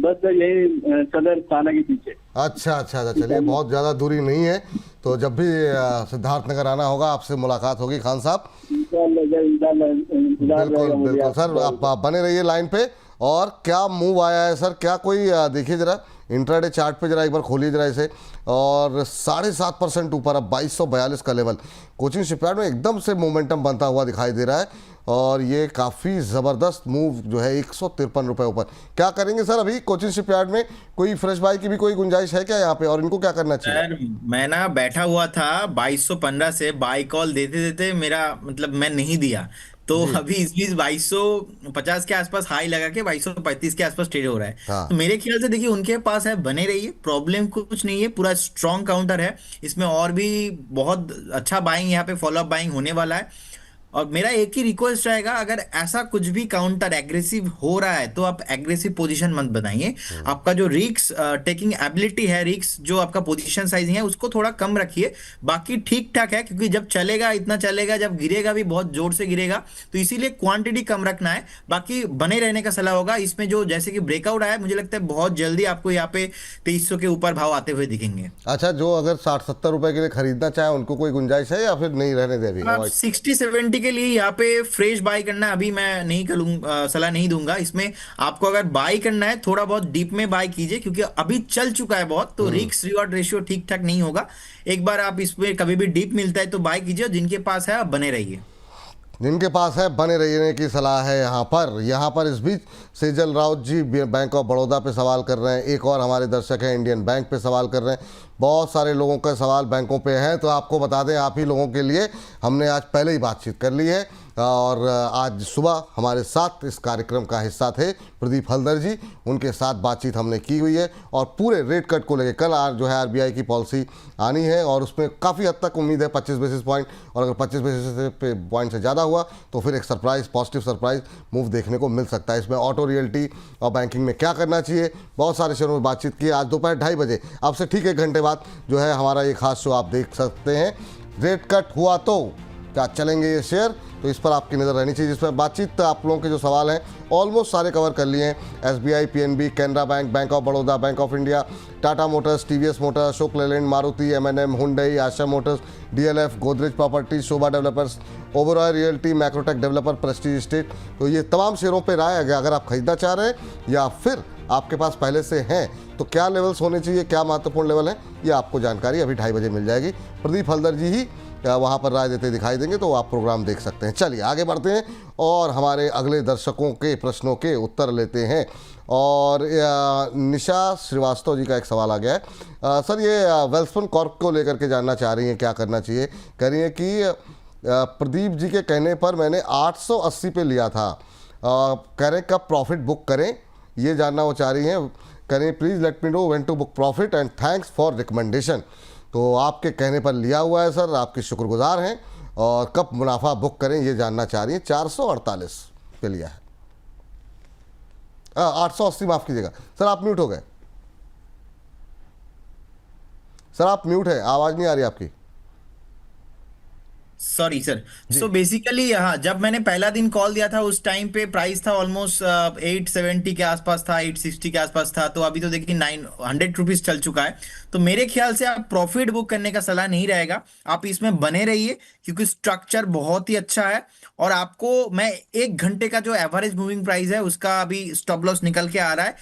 E: बस सर यही सदर थाना के पीछे।
A: अच्छा अच्छा अच्छा, चलिए, बहुत ज़्यादा दूरी नहीं है। तो जब भी सिद्धार्थ नगर आना होगा आपसे मुलाकात होगी खान साहब। बिल्कुल बिल्कुल सर, आप बने रहिए लाइन पे। और क्या मूव आया है सर? क्या कोई देखिए जरा इंट्राडे चार्ट पे, जरा एक बार खोलिए जरा इसे। और 7.5% ऊपर, अब 2242 का लेवल। कोचिंग शिपयार्ड में एकदम से मोमेंटम बनता हुआ दिखाई दे रहा है और ये काफ़ी ज़बरदस्त मूव जो है 153 रुपये ऊपर। क्या करेंगे सर अभी कोचिंग शिपयार्ड में? कोई फ्रेश बाई की भी कोई गुंजाइश है क्या यहाँ पे, और इनको क्या करना चाहिए?
B: सर मैं ना बैठा हुआ था 2215 से, बाई कॉल देते देते मेरा मतलब मैं नहीं दिया, तो अभी इस बीच 2250 के आसपास हाई लगा के 2235 के आसपास ट्रेड हो रहा है।
A: हाँ।
B: तो मेरे ख्याल से देखिए उनके पास है, बने रहिए, प्रॉब्लम कुछ नहीं है, पूरा स्ट्रॉन्ग काउंटर है इसमें, और भी बहुत अच्छा बाइंग यहाँ पे, फॉलो अप बाइंग होने वाला है। और मेरा एक ही रिक्वेस्ट रहेगा, अगर ऐसा कुछ भी काउंटर एग्रेसिव हो रहा है तो आप एग्रेसिव पोजीशन मत बनाइए। आपका जो रिस्क टेकिंग एबिलिटी है, रिस्क जो आपका पोजीशन साइजिंग है, उसको थोड़ा कम रखिए। बाकी ठीक ठाक है, क्योंकि जब चलेगा इतना चलेगा, जब गिरेगा भी बहुत जोर से गिरेगा, तो इसीलिए क्वांटिटी कम रखना है। बाकी बने रहने का सलाह होगा इसमें। जो जैसे कि ब्रेकआउट आया, मुझे लगता है बहुत जल्दी आपको यहाँ पे 2300 के ऊपर भाव आते हुए दिखेंगे।
A: अच्छा, जो अगर 60-70 रुपए के लिए खरीदना चाहे उनको कोई गुंजाइश है या फिर नहीं, रहने दे अभी?
B: आप 60-70 के लिए यहाँ पे फ्रेश बाई करना अभी मैं नहीं करूंगा, सलाह नहीं दूंगा इसमें। आपको अगर बाई करना है, थोड़ा बहुत डीप में बाई कीजिए, क्योंकि अभी चल चुका है बहुत, तो रिस्क रिवॉर्ड रेशियो ठीक ठाक नहीं होगा। एक बार आप इसमें कभी भी डीप मिलता है तो बाई कीजिए, जिनके पास है आप बने रहिए।
A: जिनके पास है बने रहने की सलाह है यहाँ पर। इस बीच सेजल राउत जी बैंक ऑफ बड़ौदा पे सवाल कर रहे हैं, एक और हमारे दर्शक हैं इंडियन बैंक पे सवाल कर रहे हैं। बहुत सारे लोगों का सवाल बैंकों पे हैं, तो आपको बता दें, आप ही लोगों के लिए हमने आज पहले ही बातचीत कर ली है। और आज सुबह हमारे साथ इस कार्यक्रम का हिस्सा थे प्रदीप हल्दर जी, उनके साथ बातचीत हमने की हुई है। और पूरे रेट कट को लेकर कल जो है आरबीआई की पॉलिसी आनी है, और उसमें काफ़ी हद तक उम्मीद है 25 बेसिस पॉइंट, और अगर 25 बेसिस पॉइंट से ज़्यादा हुआ तो फिर एक सरप्राइज, पॉजिटिव सरप्राइज मूव देखने को मिल सकता है। इसमें ऑटो, रियल्टी और बैंकिंग में क्या करना चाहिए, बहुत सारे शेयरों में बातचीत की। आज दोपहर 2:30 बजे आपसे ठीक 1 घंटे बाद जो है हमारा ये खास शो आप देख सकते हैं। रेट कट हुआ तो क्या चलेंगे ये शेयर, तो इस पर आपकी नज़र रहनी चाहिए। जिसमें बातचीत आप लोगों के जो सवाल हैं ऑलमोस्ट सारे कवर कर लिए हैं। SBI, PNB, Canara bank, bank of Baroda, bank of India, Tata motors, TVS motors, Ashok Leyland, Maruti, M&M, Hyundai, Asha motors, DLF, Godrej properties, Sobha developers, Oberoi realty, Macrotech developer, Prestige estate. तो ये तमाम शेयरों पर राय है, अगर आप खरीदना चाह रहे हैं या फिर आपके पास पहले से हैं तो क्या लेवल्स होने चाहिए, क्या महत्वपूर्ण लेवल है, ये आपको जानकारी अभी 2:30 बजे मिल जाएगी। प्रदीप हल्दर जी ही वहाँ पर राय देते दिखाई देंगे, तो आप प्रोग्राम देख सकते हैं। चलिए आगे बढ़ते हैं और हमारे अगले दर्शकों के प्रश्नों के उत्तर लेते हैं। और निशा श्रीवास्तव जी का एक सवाल आ गया है। सर, ये वेल्सपन कॉर्प को लेकर के जानना चाह रही हैं क्या करना चाहिए। कह रही है कि प्रदीप जी के कहने पर मैंने 880 पे लिया था, कह रहे कब प्रॉफिट बुक करें, ये जानना वो चाह रही हैं। करें please let me know when to book profit and thanks for recommendation. तो आपके कहने पर लिया हुआ है सर, आपके शुक्रगुजार हैं। और कब मुनाफा बुक करें ये जानना चाह रही हैं। 448 पे लिया है, 880, माफ़ कीजिएगा सर, आप म्यूट हो गए। सर आप म्यूट है, आवाज़ नहीं आ रही आपकी।
B: Sorry sir. सो बेसिकली हाँ, जब मैंने पहला दिन कॉल दिया था उस टाइम पे प्राइस था ऑलमोस्ट 870 के आसपास था, 860 के आसपास था। तो अभी तो देखिए 900 रुपीज चल चुका है। तो मेरे ख्याल से आप प्रॉफिट बुक करने का सलाह नहीं रहेगा, आप इसमें बने रहिए क्योंकि स्ट्रक्चर बहुत ही अच्छा है। और आपको मैं 1 घंटे का जो एवरेज मूविंग प्राइस है उसका अभी स्टॉप लॉस निकल के आ रहा है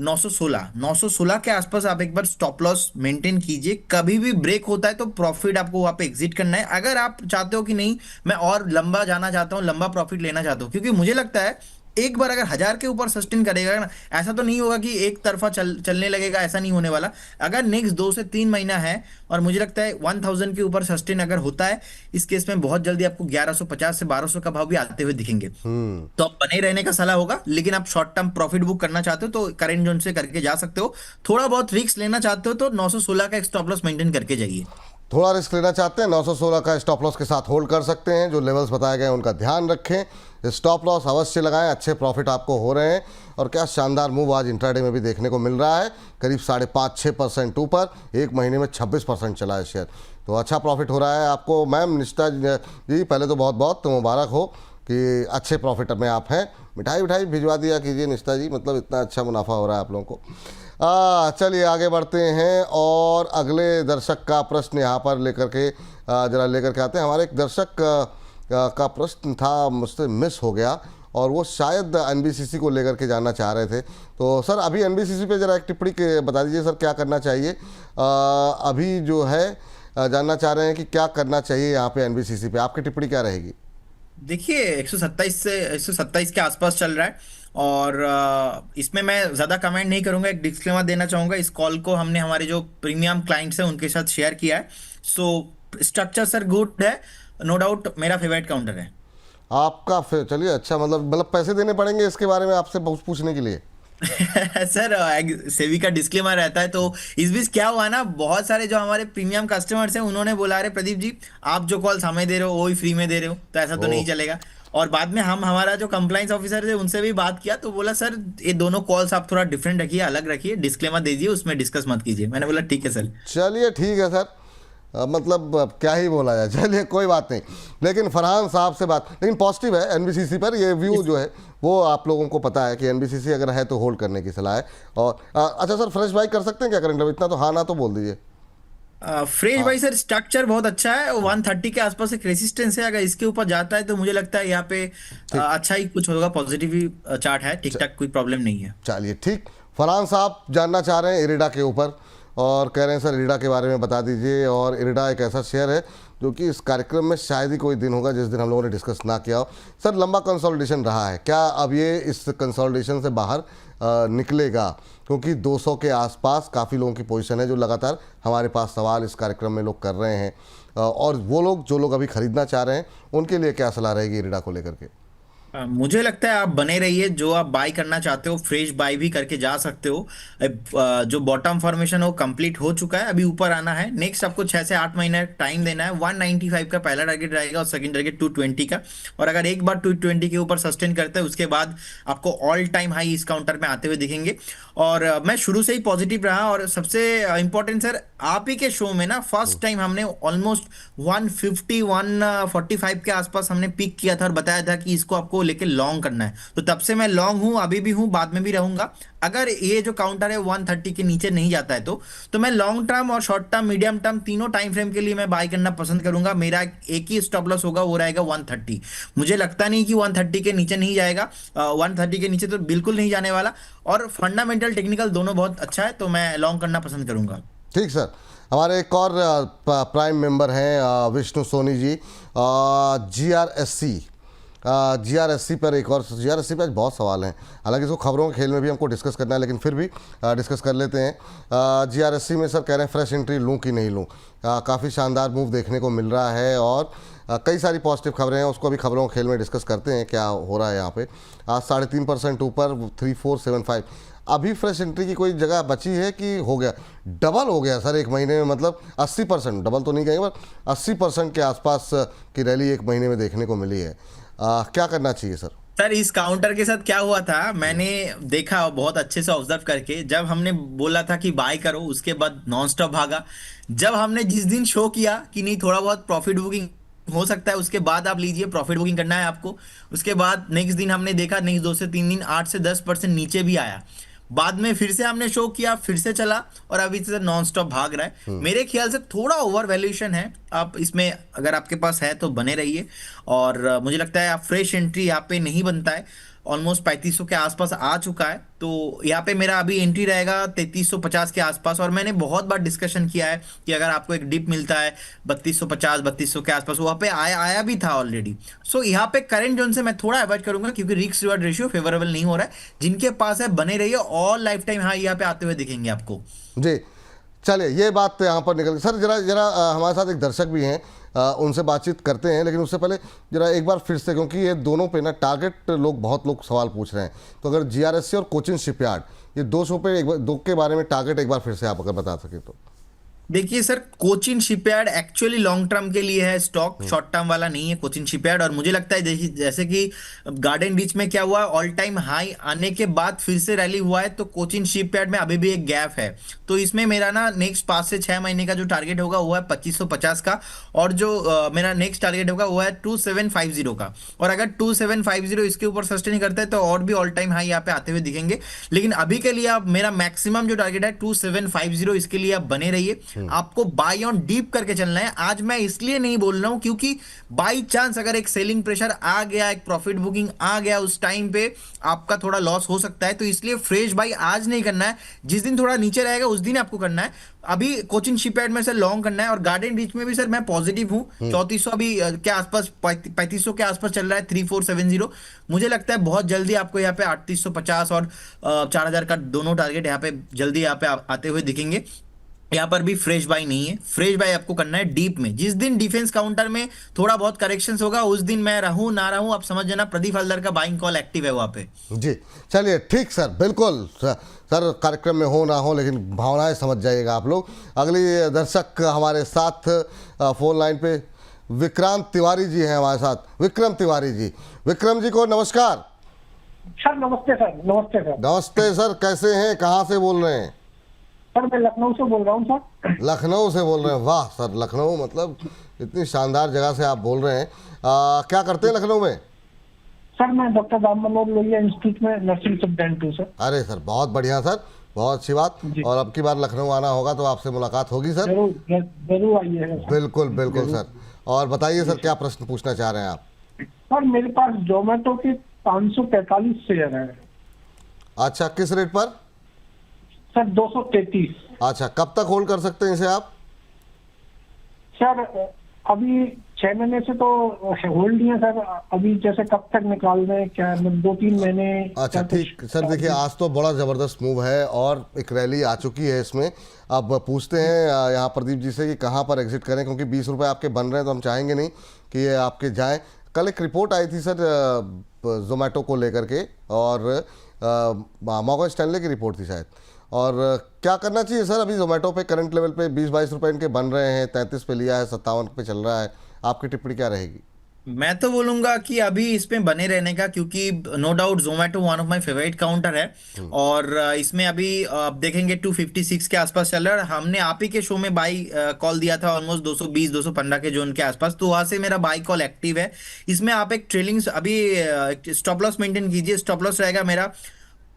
B: 916 के आसपास। आप एक बार स्टॉप लॉस मेंटेन कीजिए, कभी भी ब्रेक होता है तो प्रॉफिट आपको वहां पे एग्जिट करना है। अगर आप चाहते हो कि नहीं मैं और लंबा जाना चाहता हूँ, लंबा प्रॉफिट लेना चाहता हूँ, क्योंकि मुझे लगता है एक बार अगर 1000 के ऊपर सस्टेन करेगा ना, ऐसा तो नहीं होगा कि एक तरफा चलने लगेगा, ऐसा नहीं होने वाला। अगर नेक्स्ट 2 से 3 महीना है और मुझे लगता है 1000 के ऊपर सस्टेन अगर होता है, इस केस में बहुत जल्दी आपको 1150 से 1200 का भाव भी आते हुए दिखेंगे। तो आप बने रहने का सलाह होगा। लेकिन आप शॉर्ट टर्म प्रॉफिट बुक करना चाहते हो तो करेंट जोन से करके जा सकते हो। थोड़ा बहुत रिस्क लेना चाहते हो तो 916 का एक स्टॉप लॉस मेंटेन करके जाइए।
A: थोड़ा रिस्क लेना चाहते हैं 916 का स्टॉप लॉस के साथ होल्ड कर सकते हैं। जो लेवल्स बताए गए हैं उनका ध्यान रखें, स्टॉप लॉस अवश्य लगाएं, अच्छे प्रॉफिट आपको हो रहे हैं। और क्या शानदार मूव आज इंट्राडे में भी देखने को मिल रहा है, करीब 5.5-6% ऊपर, एक महीने में 26% चला है शेयर, तो अच्छा प्रॉफिट हो रहा है आपको। मैम निष्ठा जी पहले तो बहुत बहुत मुबारक हो कि अच्छे प्रॉफिट में आप हैं। मिठाई भिजवा दिया कीजिए निष्ठा जी, मतलब इतना अच्छा मुनाफा हो रहा है आप लोगों को। चलिए आगे बढ़ते हैं और अगले दर्शक का प्रश्न यहाँ पर लेकर के जरा लेकर के आते हैं। हमारे एक दर्शक का प्रश्न था, मुझसे मिस हो गया और वो शायद एनबीसीसी को लेकर के जानना चाह रहे थे। तो सर अभी एनबीसीसी पे जरा एक टिप्पणी बता दीजिए सर, क्या करना चाहिए अभी जो है जानना चाह रहे हैं कि क्या करना चाहिए यहाँ पे एनबीसीसी पे, आपकी टिप्पणी क्या रहेगी?
B: देखिए 127 के आसपास चल रहा है और इसमें मैं ज़्यादा कमेंट नहीं करूंगा। एक डिस्क्लेमर देना चाहूंगा, इस कॉल को हमने हमारे जो प्रीमियम क्लाइंट्स हैं उनके साथ शेयर किया है। सो स्ट्रक्चर सर गुड है, नो डाउट मेरा फेवरेट काउंटर है।
A: आपका फिर चलिए अच्छा, मतलब पैसे देने पड़ेंगे इसके बारे में आपसे पूछने के लिए?
B: सर सेवी का डिस्क्लेमर रहता है। तो इस बीच क्या हुआ ना, बहुत सारे जो हमारे प्रीमियम कस्टमर्स हैं उन्होंने बोला अरे प्रदीप जी आप जो कॉल्स हमें दे रहे हो वो ही फ्री में दे रहे हो, तो ऐसा तो नहीं चलेगा। और बाद में हमारा जो कंप्लाइंस ऑफिसर थे उनसे भी बात किया तो बोला सर ये दोनों कॉल्स आप थोड़ा डिफरेंट रखिए, अलग रखिए, डिस्क्लेमर दीजिए, उसमें डिस्कस मत कीजिए। मैंने बोला ठीक है सर।
A: चलिए ठीक है सर, मतलब अब क्या ही बोला जाए, चलिए कोई बात नहीं। लेकिन फरहान साहब से बात, लेकिन पॉजिटिव है एनबीसीसी पर, ये व्यू जो है वो आप लोगों को पता है कि एनबीसीसी अगर है तो होल्ड करने की सलाह है। और अच्छा सर फ्रेश बाई कर सकते हैं क्या करेंट, इतना तो हाँ ना तो बोल दीजिए।
B: फ्रेश भाई सर स्ट्रक्चर बहुत अच्छा है, 130 के आसपास एक रेसिस्टेंस है, अगर इसके ऊपर जाता है तो मुझे लगता है यहाँ पे अच्छा ही कुछ होगा, पॉजिटिव ही चार्ट है, ठीक ठाक, कोई प्रॉब्लम नहीं है।
A: चलिए ठीक। फरहान साहब जानना चाह रहे हैं इरिडा के ऊपर और कह रहे हैं सर इरिडा के बारे में बता दीजिए। और इरिडा एक ऐसा शेयर है जो कि इस कार्यक्रम में शायद ही कोई दिन होगा जिस दिन हम लोगों ने डिस्कस ना किया हो। सर लंबा कंसोलिडेशन रहा है, क्या अब ये इस कंसोलिडेशन से बाहर निकलेगा? क्योंकि 200 के आसपास काफ़ी लोगों की पोजीशन है जो लगातार हमारे पास सवाल इस कार्यक्रम में लोग कर रहे हैं। और वो लोग जो लोग अभी खरीदना चाह रहे हैं उनके लिए क्या सलाह रहेगी इरिडा को लेकर के?
B: मुझे लगता है आप बने रहिए, जो आप बाय करना चाहते हो फ्रेश बाय भी करके जा सकते हो। जो बॉटम फॉर्मेशन है वो कंप्लीट हो चुका है, अभी ऊपर आना है। नेक्स्ट आपको 6 से 8 महीने टाइम देना है। 195 का पहला टारगेट रहेगा और सेकंड टारगेट 220 का। और अगर एक बार 220 के ऊपर सस्टेन करते हैं उसके बाद आपको ऑल टाइम हाई इस काउंटर में आते हुए दिखेंगे। और मैं शुरू से ही पॉजिटिव रहा। और सबसे इंपॉर्टेंट सर आप ही के शो में ना फर्स्ट टाइम हमने ऑलमोस्ट 150-145 के आसपास हमने पिक किया था और बताया था कि इसको आपको लेके लॉन्ग करना है। तो तब से मैं लॉन्ग हूं, अभी भी हूं, बाद में भी रहूंगा। अगर ये जो काउंटर है 130 के नीचे नहीं जाता है तो मैं लॉन्ग टर्म और शॉर्ट टर्म मीडियम टर्म तीनों टाइम फ्रेम के लिए मैं बाय करना पसंद करूंगा। मेरा एक ही स्टॉप लॉस होगा, वो रहेगा 130। मुझे लगता नहीं कि 130 के नीचे नहीं जाएगा, 130 के नीचे तो बिल्कुल नहीं जाने वाला। और फंडामेंटल टेक्निकल दोनों बहुत अच्छा है, तो मैं लॉन्ग करना पसंद करूंगा।
A: ठीक सर। हमारे एक और प्राइम मेंबर हैं विष्णु सोनी जी, जीआरएससी पर एक और, जीआरएससी पर आज बहुत सवाल हैं, हालांकि इसको खबरों के खेल में भी हमको डिस्कस करना है लेकिन फिर भी डिस्कस कर लेते हैं। जीआरएससी में सर कह रहे हैं फ्रेश एंट्री लूँ कि नहीं लूँ? काफ़ी शानदार मूव देखने को मिल रहा है और कई सारी पॉजिटिव खबरें हैं, उसको अभी खबरों के खेल में डिस्कस करते हैं क्या हो रहा है यहाँ पे। आज 3.5% ऊपर 3475। अभी फ्रेश एंट्री की कोई जगह बची है कि हो गया? डबल हो गया सर एक महीने में, मतलब 80%, डबल तो नहीं कहेंगे पर 80% के आसपास की रैली एक महीने में देखने को मिली है। क्या करना चाहिए सर?
B: सर इस काउंटर के साथ क्या हुआ था मैंने देखा बहुत अच्छे से ऑब्जर्व करके, जब हमने बोला था कि बाय करो उसके बाद नॉन स्टॉप भागा। जब हमने जिस दिन शो किया कि नहीं थोड़ा बहुत प्रॉफिट बुकिंग हो सकता है उसके बाद आप लीजिए, प्रॉफिट बुकिंग करना है आपको। उसके बाद नेक्स्ट दिन हमने देखा, नेक्स्ट 2 से 3 दिन 8 से 10% नीचे भी आया, बाद में फिर से हमने शो किया, फिर से चला और अभी से नॉन स्टॉप भाग रहा है। मेरे ख्याल से थोड़ा ओवर वैल्यूएशन है, आप इसमें अगर आपके पास है तो बने रहिए। और मुझे लगता है आप फ्रेश एंट्री यहाँ पे नहीं बनता है, ऑलमोस्ट 3500 के आसपास आ चुका है, तो यहाँ पे मेरा अभी एंट्री रहेगा 3350 के आसपास। और मैंने बहुत बार डिस्कशन किया है कि अगर आपको एक डिप मिलता है 3250 3200 के आसपास, वहाँ पे आया भी था ऑलरेडी। सो यहाँ पे करंट जोन से मैं थोड़ा अवॉइड करूंगा, क्योंकि रिस्क रिवार्ड रेशियो फेवरेबल नहीं हो रहा है। जिनके पास है बने रहिए, और लाइफ टाइम हाँ यहाँ पे आते हुए दिखेंगे आपको।
A: जी चलिए, ये बात तो यहाँ पर निकल गई सर। जरा जरा हमारे साथ एक दर्शक भी हैं, उनसे बातचीत करते हैं, लेकिन उससे पहले जरा एक बार फिर से, क्योंकि ये दोनों पे ना टारगेट बहुत लोग सवाल पूछ रहे हैं, तो अगर जीआरएससी और कोचिन शिपयार्ड, ये 200 पे एक बार, दो के बारे में टारगेट एक बार फिर से आप अगर बता सकें तो।
B: देखिए sir, Cochin shipyard actually long term के लिए है स्टॉक, शॉर्ट टर्म वाला नहीं है कोचिन शिपयार्ड। और मुझे लगता है देखिए, जैसे कि गार्डन बीच में क्या हुआ, ऑल टाइम हाई आने के बाद फिर से रैली हुआ है, तो कोचिन शिपयार्ड में अभी भी एक गैप है। तो इसमें मेरा ना नेक्स्ट 5 से 6 महीने का जो टारगेट होगा वो है 2550 का, और जो मेरा नेक्स्ट टारगेट होगा वो है 2750 का। और अगर 2750 इसके ऊपर सस्टेन करता है तो और भी ऑल टाइम हाई यहाँ पे आते हुए दिखेंगे। लेकिन अभी के लिए आप, मेरा मैक्सिमम जो टारगेट है 2750, इसके लिए आप बने रहिए। आपको बाय ऑन डीप करके चलना है। आज मैं इसलिए नहीं बोल रहा हूं क्योंकि बाई चांस अगर एक सेलिंग प्रेशर आ गया, एक प्रॉफिट बुकिंग आ गया, उस टाइम पे आपका थोड़ा लॉस हो सकता है। तो इसलिए फ्रेश बाई आज नहीं करना है, जिस दिन थोड़ा नीचे रहेगा उस दिन आपको करना है। अभी कोचिन शिपयार्ड में से लॉन्ग करना है। और गार्डन रीच में भी सर मैं पॉजिटिव हूं, 3400 अभी के आसपास, 3500 के आसपास चल रहा है, 3470। मुझे लगता है बहुत जल्दी आपको यहाँ पे 3850 और 4000 का दोनों टारगेट यहाँ पे जल्दी यहाँ पे आते हुए दिखेंगे। यहाँ पर भी फ्रेश बाई नहीं है, फ्रेश बाई आपको करना है डीप में। जिस दिन डिफेंस काउंटर में थोड़ा बहुत करेक्शंस होगा, उस दिन मैं रहूं ना रहूं, आप समझ जाना प्रदीप हलदर का बाइंग कॉल एक्टिव है वहां पे।
A: जी चलिए, ठीक सर, बिल्कुल सर, कार्यक्रम में हो ना हो लेकिन भावनाएं समझ जाइएगा आप लोग। अगली दर्शक हमारे साथ फोन लाइन पे विक्रांत तिवारी जी हैं हमारे साथ। विक्रम तिवारी जी, विक्रम जी को नमस्कार।
C: सर नमस्ते सर। नमस्ते सर।
A: नमस्ते सर, कैसे हैं, कहाँ से बोल रहे हैं?
C: सर मैं लखनऊ से बोल रहा हूँ सर।
A: लखनऊ से बोल रहे हैं, वाह सर, लखनऊ मतलब इतनी शानदार जगह से आप बोल रहे हैं। क्या करते हैं लखनऊ में?
C: सर मैं डॉक्टर राम मनोहर लोहिया इंस्टीट्यूट में नर्सिंग स्टूडेंट हूँ सर।
A: अरे सर, बहुत बढ़िया सर, बहुत अच्छी बात। और अब की बार लखनऊ आना होगा तो आपसे मुलाकात होगी सर।
C: जरूर आइएगा सर।
A: बिल्कुल बिल्कुल सर। और बताइए सर, क्या प्रश्न पूछना चाह रहे हैं आप?
C: सर मेरे पास जोमेटो के 545 शेयर है।
A: अच्छा, किस रेट पर?
C: सर 233।
A: अच्छा, कब तक होल्ड कर सकते हैं इसे आप?
C: सर अभी 6 महीने से तो होल्ड ही है सर। अभी जैसे कब तक निकाल रहे हैं, क्या 2-3 महीने?
A: अच्छा ठीक सर, देखिए आज तो बड़ा ज़बरदस्त मूव है और एक रैली आ चुकी है इसमें। अब पूछते हैं यहाँ प्रदीप जी से कि कहाँ पर एग्जिट करें, क्योंकि 20 रुपये आपके बन रहे हैं तो हम चाहेंगे नहीं कि ये आपके जाएँ। कल एक रिपोर्ट आई थी सर जोमेटो को लेकर के, और मॉर्गन स्टैनले की रिपोर्ट थी शायद। और क्या करना चाहिए सर? अभी जोमेटो पे करंट लेवल पे 20-22 रुपए इनके बन रहे हैं, 33 पे लिया है, 57 पे चल रहा है। आपकी टिप्पणी क्या रहेगी?
B: मैं तो बोलूंगा कि अभी इसमें बने रहने का, क्योंकि no doubt Zomato one of my favourite counter है। और इसमें अभी आप देखेंगे 256 के आसपास चल रहा है। हमने आप ही के शो में बाई कॉल दिया था ऑलमोस्ट 220-215 के जोन के आसपास, तो वहां से मेरा बाई कॉल एक्टिव है। इसमें आप एक ट्रेलिंग अभी स्टॉप लॉस मेंटेन कीजिए। स्टॉप लॉस रहेगा मेरा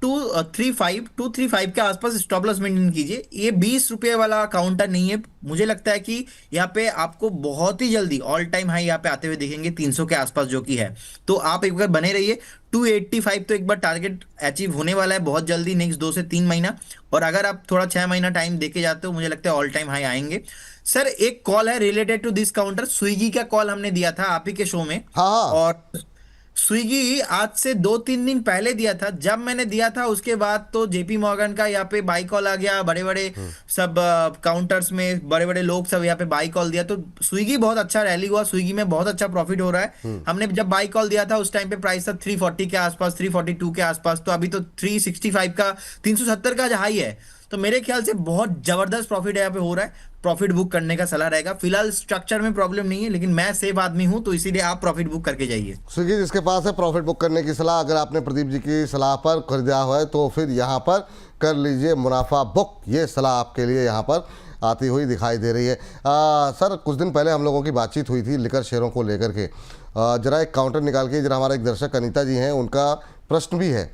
B: 235 के आसपास स्टॉप लॉस मेंटेन कीजिए। ये 20 रुपये वाला काउंटर नहीं है। मुझे लगता है कि यहाँ पे आपको बहुत ही जल्दी ऑल टाइम हाई यहाँ पे आते हुए दिखेंगे 300 के आसपास जो कि है। तो आप एक बार बने रहिए। 285 तो एक बार टारगेट अचीव होने वाला है बहुत जल्दी, नेक्स्ट 2 से 3 महीना। और अगर आप थोड़ा 6 महीना टाइम देके जाते हो, मुझे लगता है ऑल टाइम हाई आएंगे। सर एक कॉल है related to this counter, Swiggy का कॉल हमने दिया था आप ही के शो में।
A: हाँ।
B: और स्विगी आज से 2-3 दिन पहले दिया था। जब मैंने दिया था उसके बाद तो जेपी मॉर्गन का यहाँ पे बाई कॉल आ गया, बड़े बड़े सब काउंटर्स में बड़े बड़े लोग सब यहाँ पे बाई कॉल दिया, तो स्विगी बहुत अच्छा रैली हुआ, स्विगी में बहुत अच्छा प्रॉफिट हो रहा है। हमने जब बाई कॉल दिया था उस टाइम पे प्राइस था 340 के आसपास, 342 के आसपास, तो अभी तो 365 का 370 का हाई है। तो मेरे ख्याल से बहुत जबरदस्त प्रॉफिट यहाँ पे हो रहा है। प्रॉफिट बुक करने का सलाह रहेगा। फिलहाल स्ट्रक्चर में प्रॉब्लम नहीं है, लेकिन मैं सेफ आदमी हूं, तो इसीलिए आप प्रॉफिट बुक करके जाइए।
A: स्विगी जिसके पास है प्रॉफिट बुक करने की सलाह, अगर आपने प्रदीप जी की सलाह पर खरीदा हुआ है तो फिर यहाँ पर कर लीजिए मुनाफा बुक। ये सलाह आपके लिए यहाँ पर आती हुई दिखाई दे रही है। सर कुछ दिन पहले हम लोगों की बातचीत हुई थी लिकर शेयरों को लेकर के, जरा एक काउंटर निकाल के, जरा हमारा एक दर्शक अनीता जी हैं, उनका प्रश्न भी है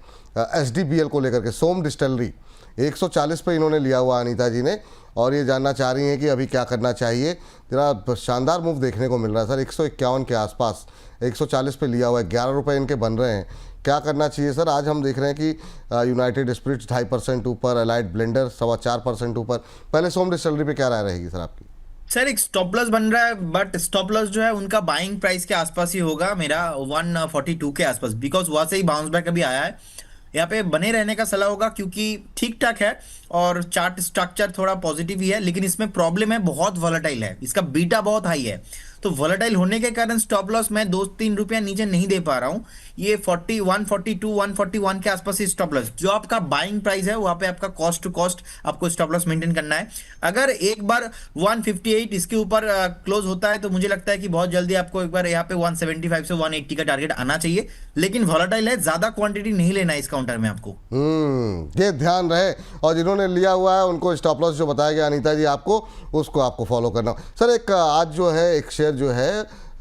A: SDBL को लेकर के। सोम डिस्टिलरी 140 पे इन्होंने लिया हुआ अनीता जी ने, और ये जानना चाह रही हैं कि अभी क्या करना चाहिए। जरा शानदार मूव देखने को मिल रहा है सर, 151 के आसपास 140 पे लिया हुआ है, 11 रुपये इनके बन रहे हैं, क्या करना चाहिए सर? आज हम देख रहे हैं कि यूनाइटेड स्पिरिट्स 2.5% ऊपर, अलाइड ब्लेंडर 4.25% ऊपर। पहले सोम डिस्टिलरी पे क्या राय रहेगी सर आपकी?
B: सर एक स्टॉप लॉस बन रहा है, बट स्टॉप लॉस जो है उनका बाइंग प्राइस के आसपास ही होगा, मेरा 142 के आसपास, बिकॉज वहां से ही बाउंस बैक अभी आया है। यहाँ पे बने रहने का सलाह होगा, क्योंकि ठीक ठाक है और चार्ट स्ट्रक्चर थोड़ा पॉजिटिव ही है, लेकिन इसमें प्रॉब्लम है, बहुत वॉलेटाइल है, इसका बीटा बहुत हाई है। तो वॉलेटाइल होने के कारण स्टॉप लॉस मैं 2-3 रुपया नीचे नहीं दे पा रहा हूँ। ये 142, 141 के आसपास ही स्टॉप लॉस, जो आपका बाइंग प्राइस है वहां पे आपका कॉस्ट टू कॉस्ट आपको स्टॉप लॉस मेंटेन करना है। अगर एक बार 158 इसके ऊपर क्लोज होता है तो मुझे लगता है कि बहुत जल्दी आपको एक बार यहाँ पे 175 से 180 का टारगेट आना चाहिए, लेकिन वॉलेटाइल है, ज्यादा क्वांटिटी नहीं लेना है इस काउंटर में आपको।
A: ये ध्यान रहे, और जिन्होंने लिया हुआ है उनको स्टॉप लॉस जो बताया गया अनीता जी आपको, उसको आपको फॉलो करना। सर एक आज जो है एक शेयर जो है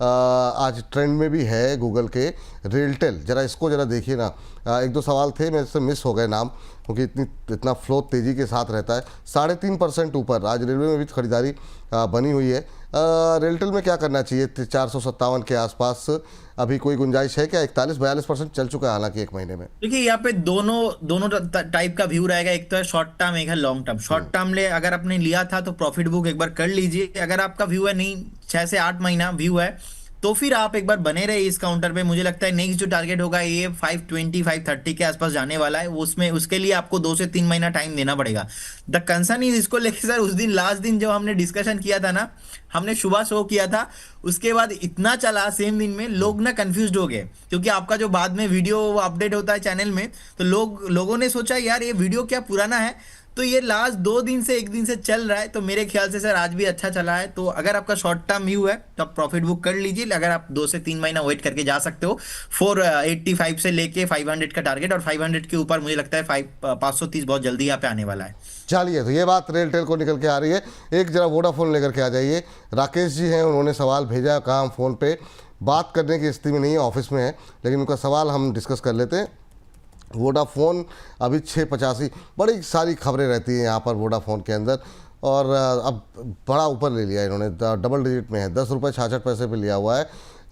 A: आज ट्रेंड में भी है गूगल के, रेलटेल, जरा इसको जरा देखिए ना। एक दो सवाल थे मेरे से मिस हो गए नाम, क्योंकि इतना फ्लो तेज़ी के साथ रहता है। 3.5% ऊपर आज रेलवे में भी खरीदारी बनी हुई है। रेलटेल में क्या करना चाहिए? 457 के आसपास अभी कोई गुंजाइश है क्या? 41-42% चल चुका है हालांकि एक महीने में।
B: देखिए यहाँ पे दोनों टाइप का व्यू रहेगा, एक तो है शॉर्ट टर्म, एक है लॉन्ग टर्म। शॉर्ट टर्म ले अगर आपने लिया था तो प्रॉफिट बुक एक बार कर लीजिए। अगर आपका व्यू है नहीं 6 से 8 महीना व्यू है तो फिर आप एक बार बने रहे इस काउंटर पे। मुझे लगता है नेक्स्ट जो टारगेट होगा ये 520 530 के आसपास जाने वाला है, उसमें उसके लिए आपको 2 से 3 महीना टाइम देना पड़ेगा। द कंसर्न इज इसको लेके सर, उस दिन लास्ट दिन जब हमने डिस्कशन किया था ना, हमने सुबह शो किया था, उसके बाद इतना चला सेम दिन में, लोग ना कंफ्यूज हो गए, क्योंकि आपका जो बाद में वीडियो अपडेट होता है चैनल में, तो लोगों ने सोचा यार ये वीडियो क्या पुराना है। तो ये लास्ट 2 दिन से 1 दिन से चल रहा है, तो मेरे ख्याल से सर आज भी अच्छा चला है। तो अगर आपका शॉर्ट टर्म व्यू है तो आप प्रॉफिट बुक कर लीजिए। अगर आप 2 से 3 महीना वेट करके जा सकते हो, 485 से लेके 500 का टारगेट, और 500 के ऊपर मुझे लगता है 530 बहुत जल्दी यहाँ पे आने वाला है।
A: चलिए, तो ये बात रेलटेल को निकल के आ रही है। एक जरा वोडाफोन लेकर के आ जाइए। राकेश जी हैं, उन्होंने सवाल भेजा, कहा हम फ़ोन पे बात करने की स्थिति में नहीं है, ऑफिस में है, लेकिन उनका सवाल हम डिस्कस कर लेते हैं। वोडाफोन अभी 685, बड़ी सारी खबरें रहती हैं यहाँ पर वोडाफोन के अंदर, और अब बड़ा ऊपर ले लिया इन्होंने, डबल डिजिट में है, 10 रुपये 66 पैसे पे लिया हुआ है।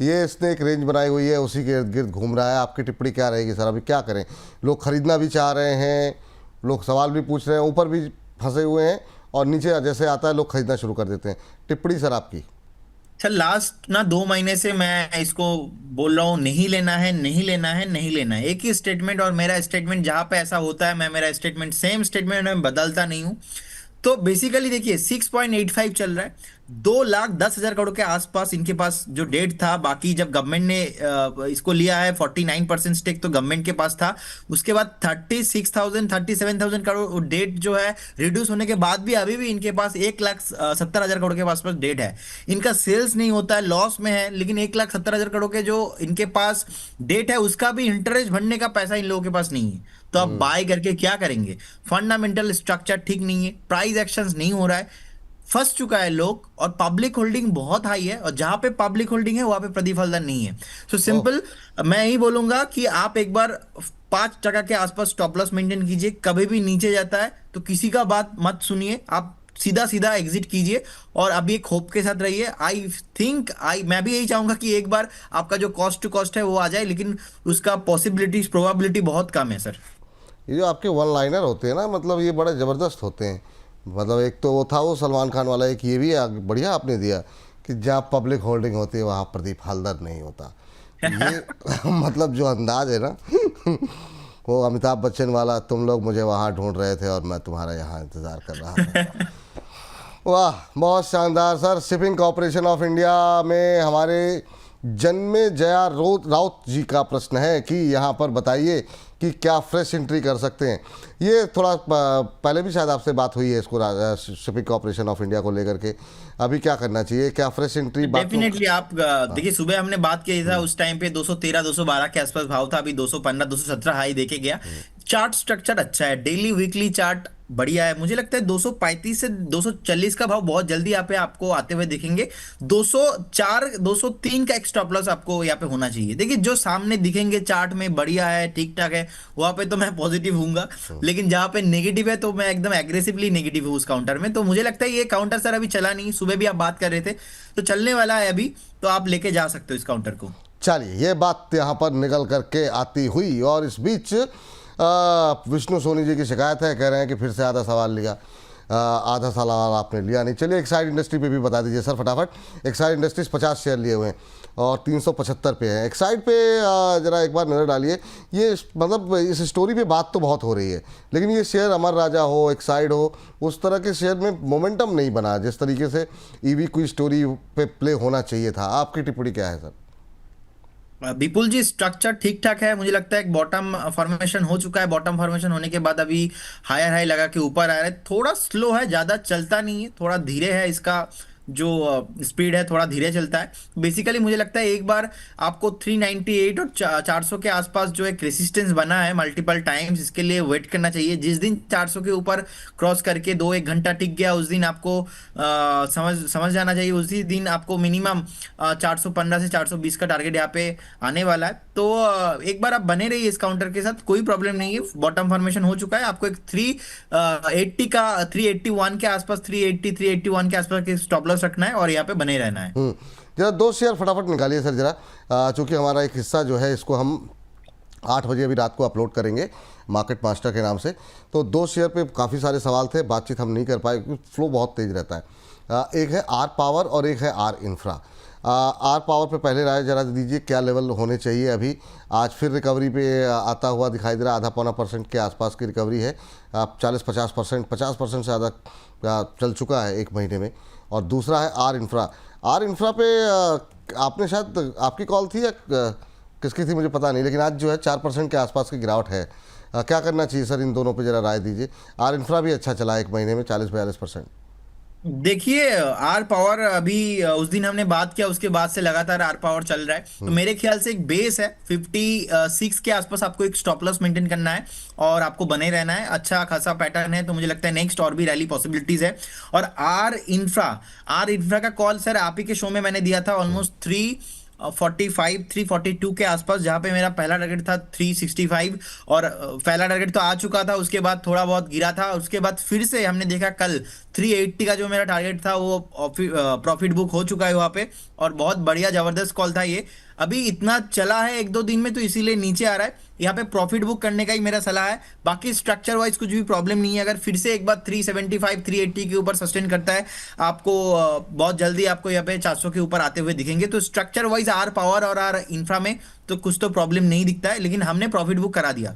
A: ये इसने एक रेंज बनाई हुई है, उसी के इर्द गिर्द घूम रहा है। आपकी टिप्पणी क्या रहेगी सर? अभी क्या करें? लोग खरीदना भी चाह रहे हैं, लोग सवाल भी पूछ रहे हैं, ऊपर भी फंसे हुए हैं, और नीचे जैसे आता है लोग खरीदना शुरू कर देते हैं। टिप्पणी सर आपकी?
B: सर लास्ट ना 2 महीने से मैं इसको बोल रहा हूँ, नहीं लेना है, नहीं लेना है, नहीं लेना है। एक ही स्टेटमेंट, और मेरा स्टेटमेंट जहां पे ऐसा होता है, मैं मेरा स्टेटमेंट सेम स्टेटमेंट में बदलता नहीं हूँ। तो बेसिकली देखिए 6.85 चल रहा है, 2,10,000 करोड़ के आसपास इनके पास जो डेट था। बाकी जब गवर्नमेंट ने इसको लिया है 49% स्टेक तो गवर्नमेंट के पास था, उसके बाद 36,000 37,000 करोड़ डेट जो है रिड्यूस होने के बाद भी अभी भी इनके पास 1,70,000 करोड़ के आसपास डेट है। इनका सेल्स नहीं होता है, लॉस में है, लेकिन 1,70,000 करोड़ के जो इनके पास डेट है उसका भी इंटरेस्ट भरने का पैसा इन लोगों के पास नहीं है। तो आप बाय करके क्या करेंगे? फंडामेंटल स्ट्रक्चर ठीक नहीं है, प्राइस एक्शंस नहीं हो रहा है, फंस चुका है लोग, और पब्लिक होल्डिंग बहुत हाई है, और जहां पे पब्लिक होल्डिंग है वहां पे प्रतिफलन नहीं है। सो सिंपल मैं ही बोलूंगा कि आप एक बार 5% के आसपास स्टॉप लॉस मेंटेन कीजिए। कभी भी नीचे जाता है तो किसी का बात मत सुनिए, आप सीधा एग्जिट कीजिए, और अभी एक होप के साथ रहिए। मैं भी यही चाहूंगा कि एक बार आपका जो कॉस्ट टू कॉस्ट है वो आ जाए, लेकिन उसका प्रोबेबिलिटी बहुत कम है सर।
A: ये जो आपके वन लाइनर होते हैं ना, मतलब ये बड़े ज़बरदस्त होते हैं। मतलब एक तो वो था वो सलमान खान वाला, एक ये भी बढ़िया आपने दिया कि जहाँ पब्लिक होल्डिंग होती है वहाँ प्रदीप हालदर नहीं होता। ये मतलब जो अंदाज है ना वो अमिताभ बच्चन वाला, तुम लोग मुझे वहाँ ढूंढ रहे थे और मैं तुम्हारा यहाँ इंतज़ार कर रहा था। वाह, बहुत शानदार sir. Shipping corporation of India में हमारे जन्मे जया राउत जी का प्रश्न है कि यहाँ पर बताइए कि क्या फ्रेश एंट्री कर सकते हैं। ये थोड़ा पहले भी शायद आपसे बात हुई है इसको, शिपिंग कॉरपोरेशन ऑफ इंडिया को लेकर के, अभी क्या करना चाहिए? क्या फ्रेश एंट्री?
B: डेफिनेटली आप देखिए, सुबह हमने बात की था, उस टाइम पे 213 212 के आसपास भाव था, अभी 215 217 हाई देके गया। चार्ट स्ट्रक्चर अच्छा है, डेली वीकली चार्ट बढ़िया है। मुझे लगता है 235 से 240 का भाव बहुत जल्दी यहाँ पे आपको आते हुए दिखेंगे। 204 203 का एक स्टॉप लॉस आपको यहाँ पे होना चाहिए। देखिए जो सामने दिखेंगे चार्ट में बढ़िया है, ठीक ठाक है, वहां पे तो मैं पॉजिटिव हूँगा, लेकिन जहां पे नेगेटिव है तो मैं एकदम एग्रेसिवली नेगेटिव हूँ उस काउंटर में। तो मुझे लगता है ये काउंटर सर अभी चला नहीं, सुबह भी आप बात कर रहे थे, तो चलने वाला है अभी, तो आप लेके जा सकते हो इस काउंटर को।
A: चलिए, ये बात यहाँ पर निकल करके आती हुई, और इस बीच विष्णु सोनी जी की शिकायत है, कह रहे हैं कि फिर से आधा सवाल लिया, आधा सवाल आपने लिया नहीं। चलिए एक्साइड इंडस्ट्री पे भी बता दीजिए सर फटाफट। एक्साइड इंडस्ट्रीज 50 शेयर लिए हुए हैं और 375 पे है। एक्साइड पे जरा एक बार नज़र डालिए। ये मतलब इस स्टोरी पे बात तो बहुत हो रही है, लेकिन ये शेयर अमर राजा हो, एक्साइड हो, उस तरह के शेयर में मोमेंटम नहीं बना जिस तरीके से ईवी की स्टोरी पे प्ले होना चाहिए था। आपकी टिप्पणी क्या है सर?
B: विपुल जी, स्ट्रक्चर ठीक ठाक है, मुझे लगता है एक बॉटम फॉर्मेशन हो चुका है। बॉटम फॉर्मेशन होने के बाद अभी हायर हाई लगा के ऊपर आ रहा है। थोड़ा स्लो है, ज्यादा चलता नहीं है, थोड़ा धीरे है, इसका जो स्पीड है थोड़ा धीरे चलता है। बेसिकली मुझे लगता है एक बार आपको 398 और 400 के आसपास जो एक रेसिस्टेंस बना है मल्टीपल टाइम्स, इसके लिए वेट करना चाहिए। जिस दिन 400 के ऊपर क्रॉस करके 1 घंटा टिक गया, उस दिन आपको समझ जाना चाहिए, उसी दिन आपको मिनिमम 415 से 420 का टारगेट यहाँ पे आने वाला है। तो एक बार आप बने रहिए इस काउंटर के साथ, कोई प्रॉब्लम नहीं है। बॉटम फॉर्मेशन हो चुका है, आपको एक 380 का 381 के आसपास, 380 381 के आसपास के स्टॉप लॉस रखना है और यहाँ पे बने रहना है।
A: जरा 2 शेयर फटाफट निकालिए सर जरा, चूँकि हमारा एक हिस्सा जो है इसको हम 8 बजे अभी रात को अपलोड करेंगे मार्केट मास्टर के नाम से। तो 2 शेयर पे काफ़ी सारे सवाल थे, बातचीत हम नहीं कर पाए क्योंकि फ्लो बहुत तेज़ रहता है। एक है आर पावर और एक है आर इंफ्रा। आर पावर पे पहले राय जरा दीजिए, क्या लेवल होने चाहिए अभी? आज फिर रिकवरी पे आता हुआ दिखाई दे रहा, आधा पौना % के आसपास की रिकवरी है। 40-50% 50% से ज़्यादा चल चुका है 1 महीने में। और दूसरा है आर इंफ्रा। आर इंफ्रा पे आपने शायद, आपकी कॉल थी या किसकी थी मुझे पता नहीं, लेकिन आज जो है 4% के आसपास की गिरावट है। क्या करना चाहिए सर इन दोनों पे जरा राय दीजिए। आर इंफ्रा भी अच्छा चला 1 महीने में 40-42%।
B: देखिए आर पावर अभी उस दिन हमने बात किया, उसके बाद से लगातार आर पावर चल रहा है। तो मेरे ख्याल से एक बेस है 56 के आसपास, आपको एक स्टॉप लॉस मेंटेन करना है और आपको बने रहना है। अच्छा खासा पैटर्न है, तो मुझे लगता है नेक्स्ट और भी रैली पॉसिबिलिटीज है। और आर इंफ्रा का कॉल सर आप ही के शो में मैंने दिया था, ऑलमोस्ट 345 342 के आसपास, जहां पे मेरा पहला टारगेट था 365, और पहला टारगेट तो आ चुका था, उसके बाद थोड़ा बहुत गिरा था, उसके बाद फिर से हमने देखा कल 380 का जो मेरा टारगेट था वो प्रॉफिट बुक हो चुका है वहां पे, और बहुत बढ़िया जबरदस्त कॉल था ये। अभी इतना चला है 1-2 दिन में, तो इसीलिए नीचे आ रहा है। यहाँ पे प्रॉफिट बुक करने का ही मेरा सलाह है। बाकी स्ट्रक्चर वाइज कुछ भी प्रॉब्लम नहीं है। अगर फिर से एक बार 375 380 के ऊपर सस्टेन करता है, आपको बहुत जल्दी आपको यहाँ पे 400 के ऊपर आते हुए दिखेंगे। तो स्ट्रक्चर वाइज आर पावर और आर इंफ्रा में तो कुछ तो प्रॉब्लम नहीं दिखता है, लेकिन हमने प्रॉफिट बुक करा दिया।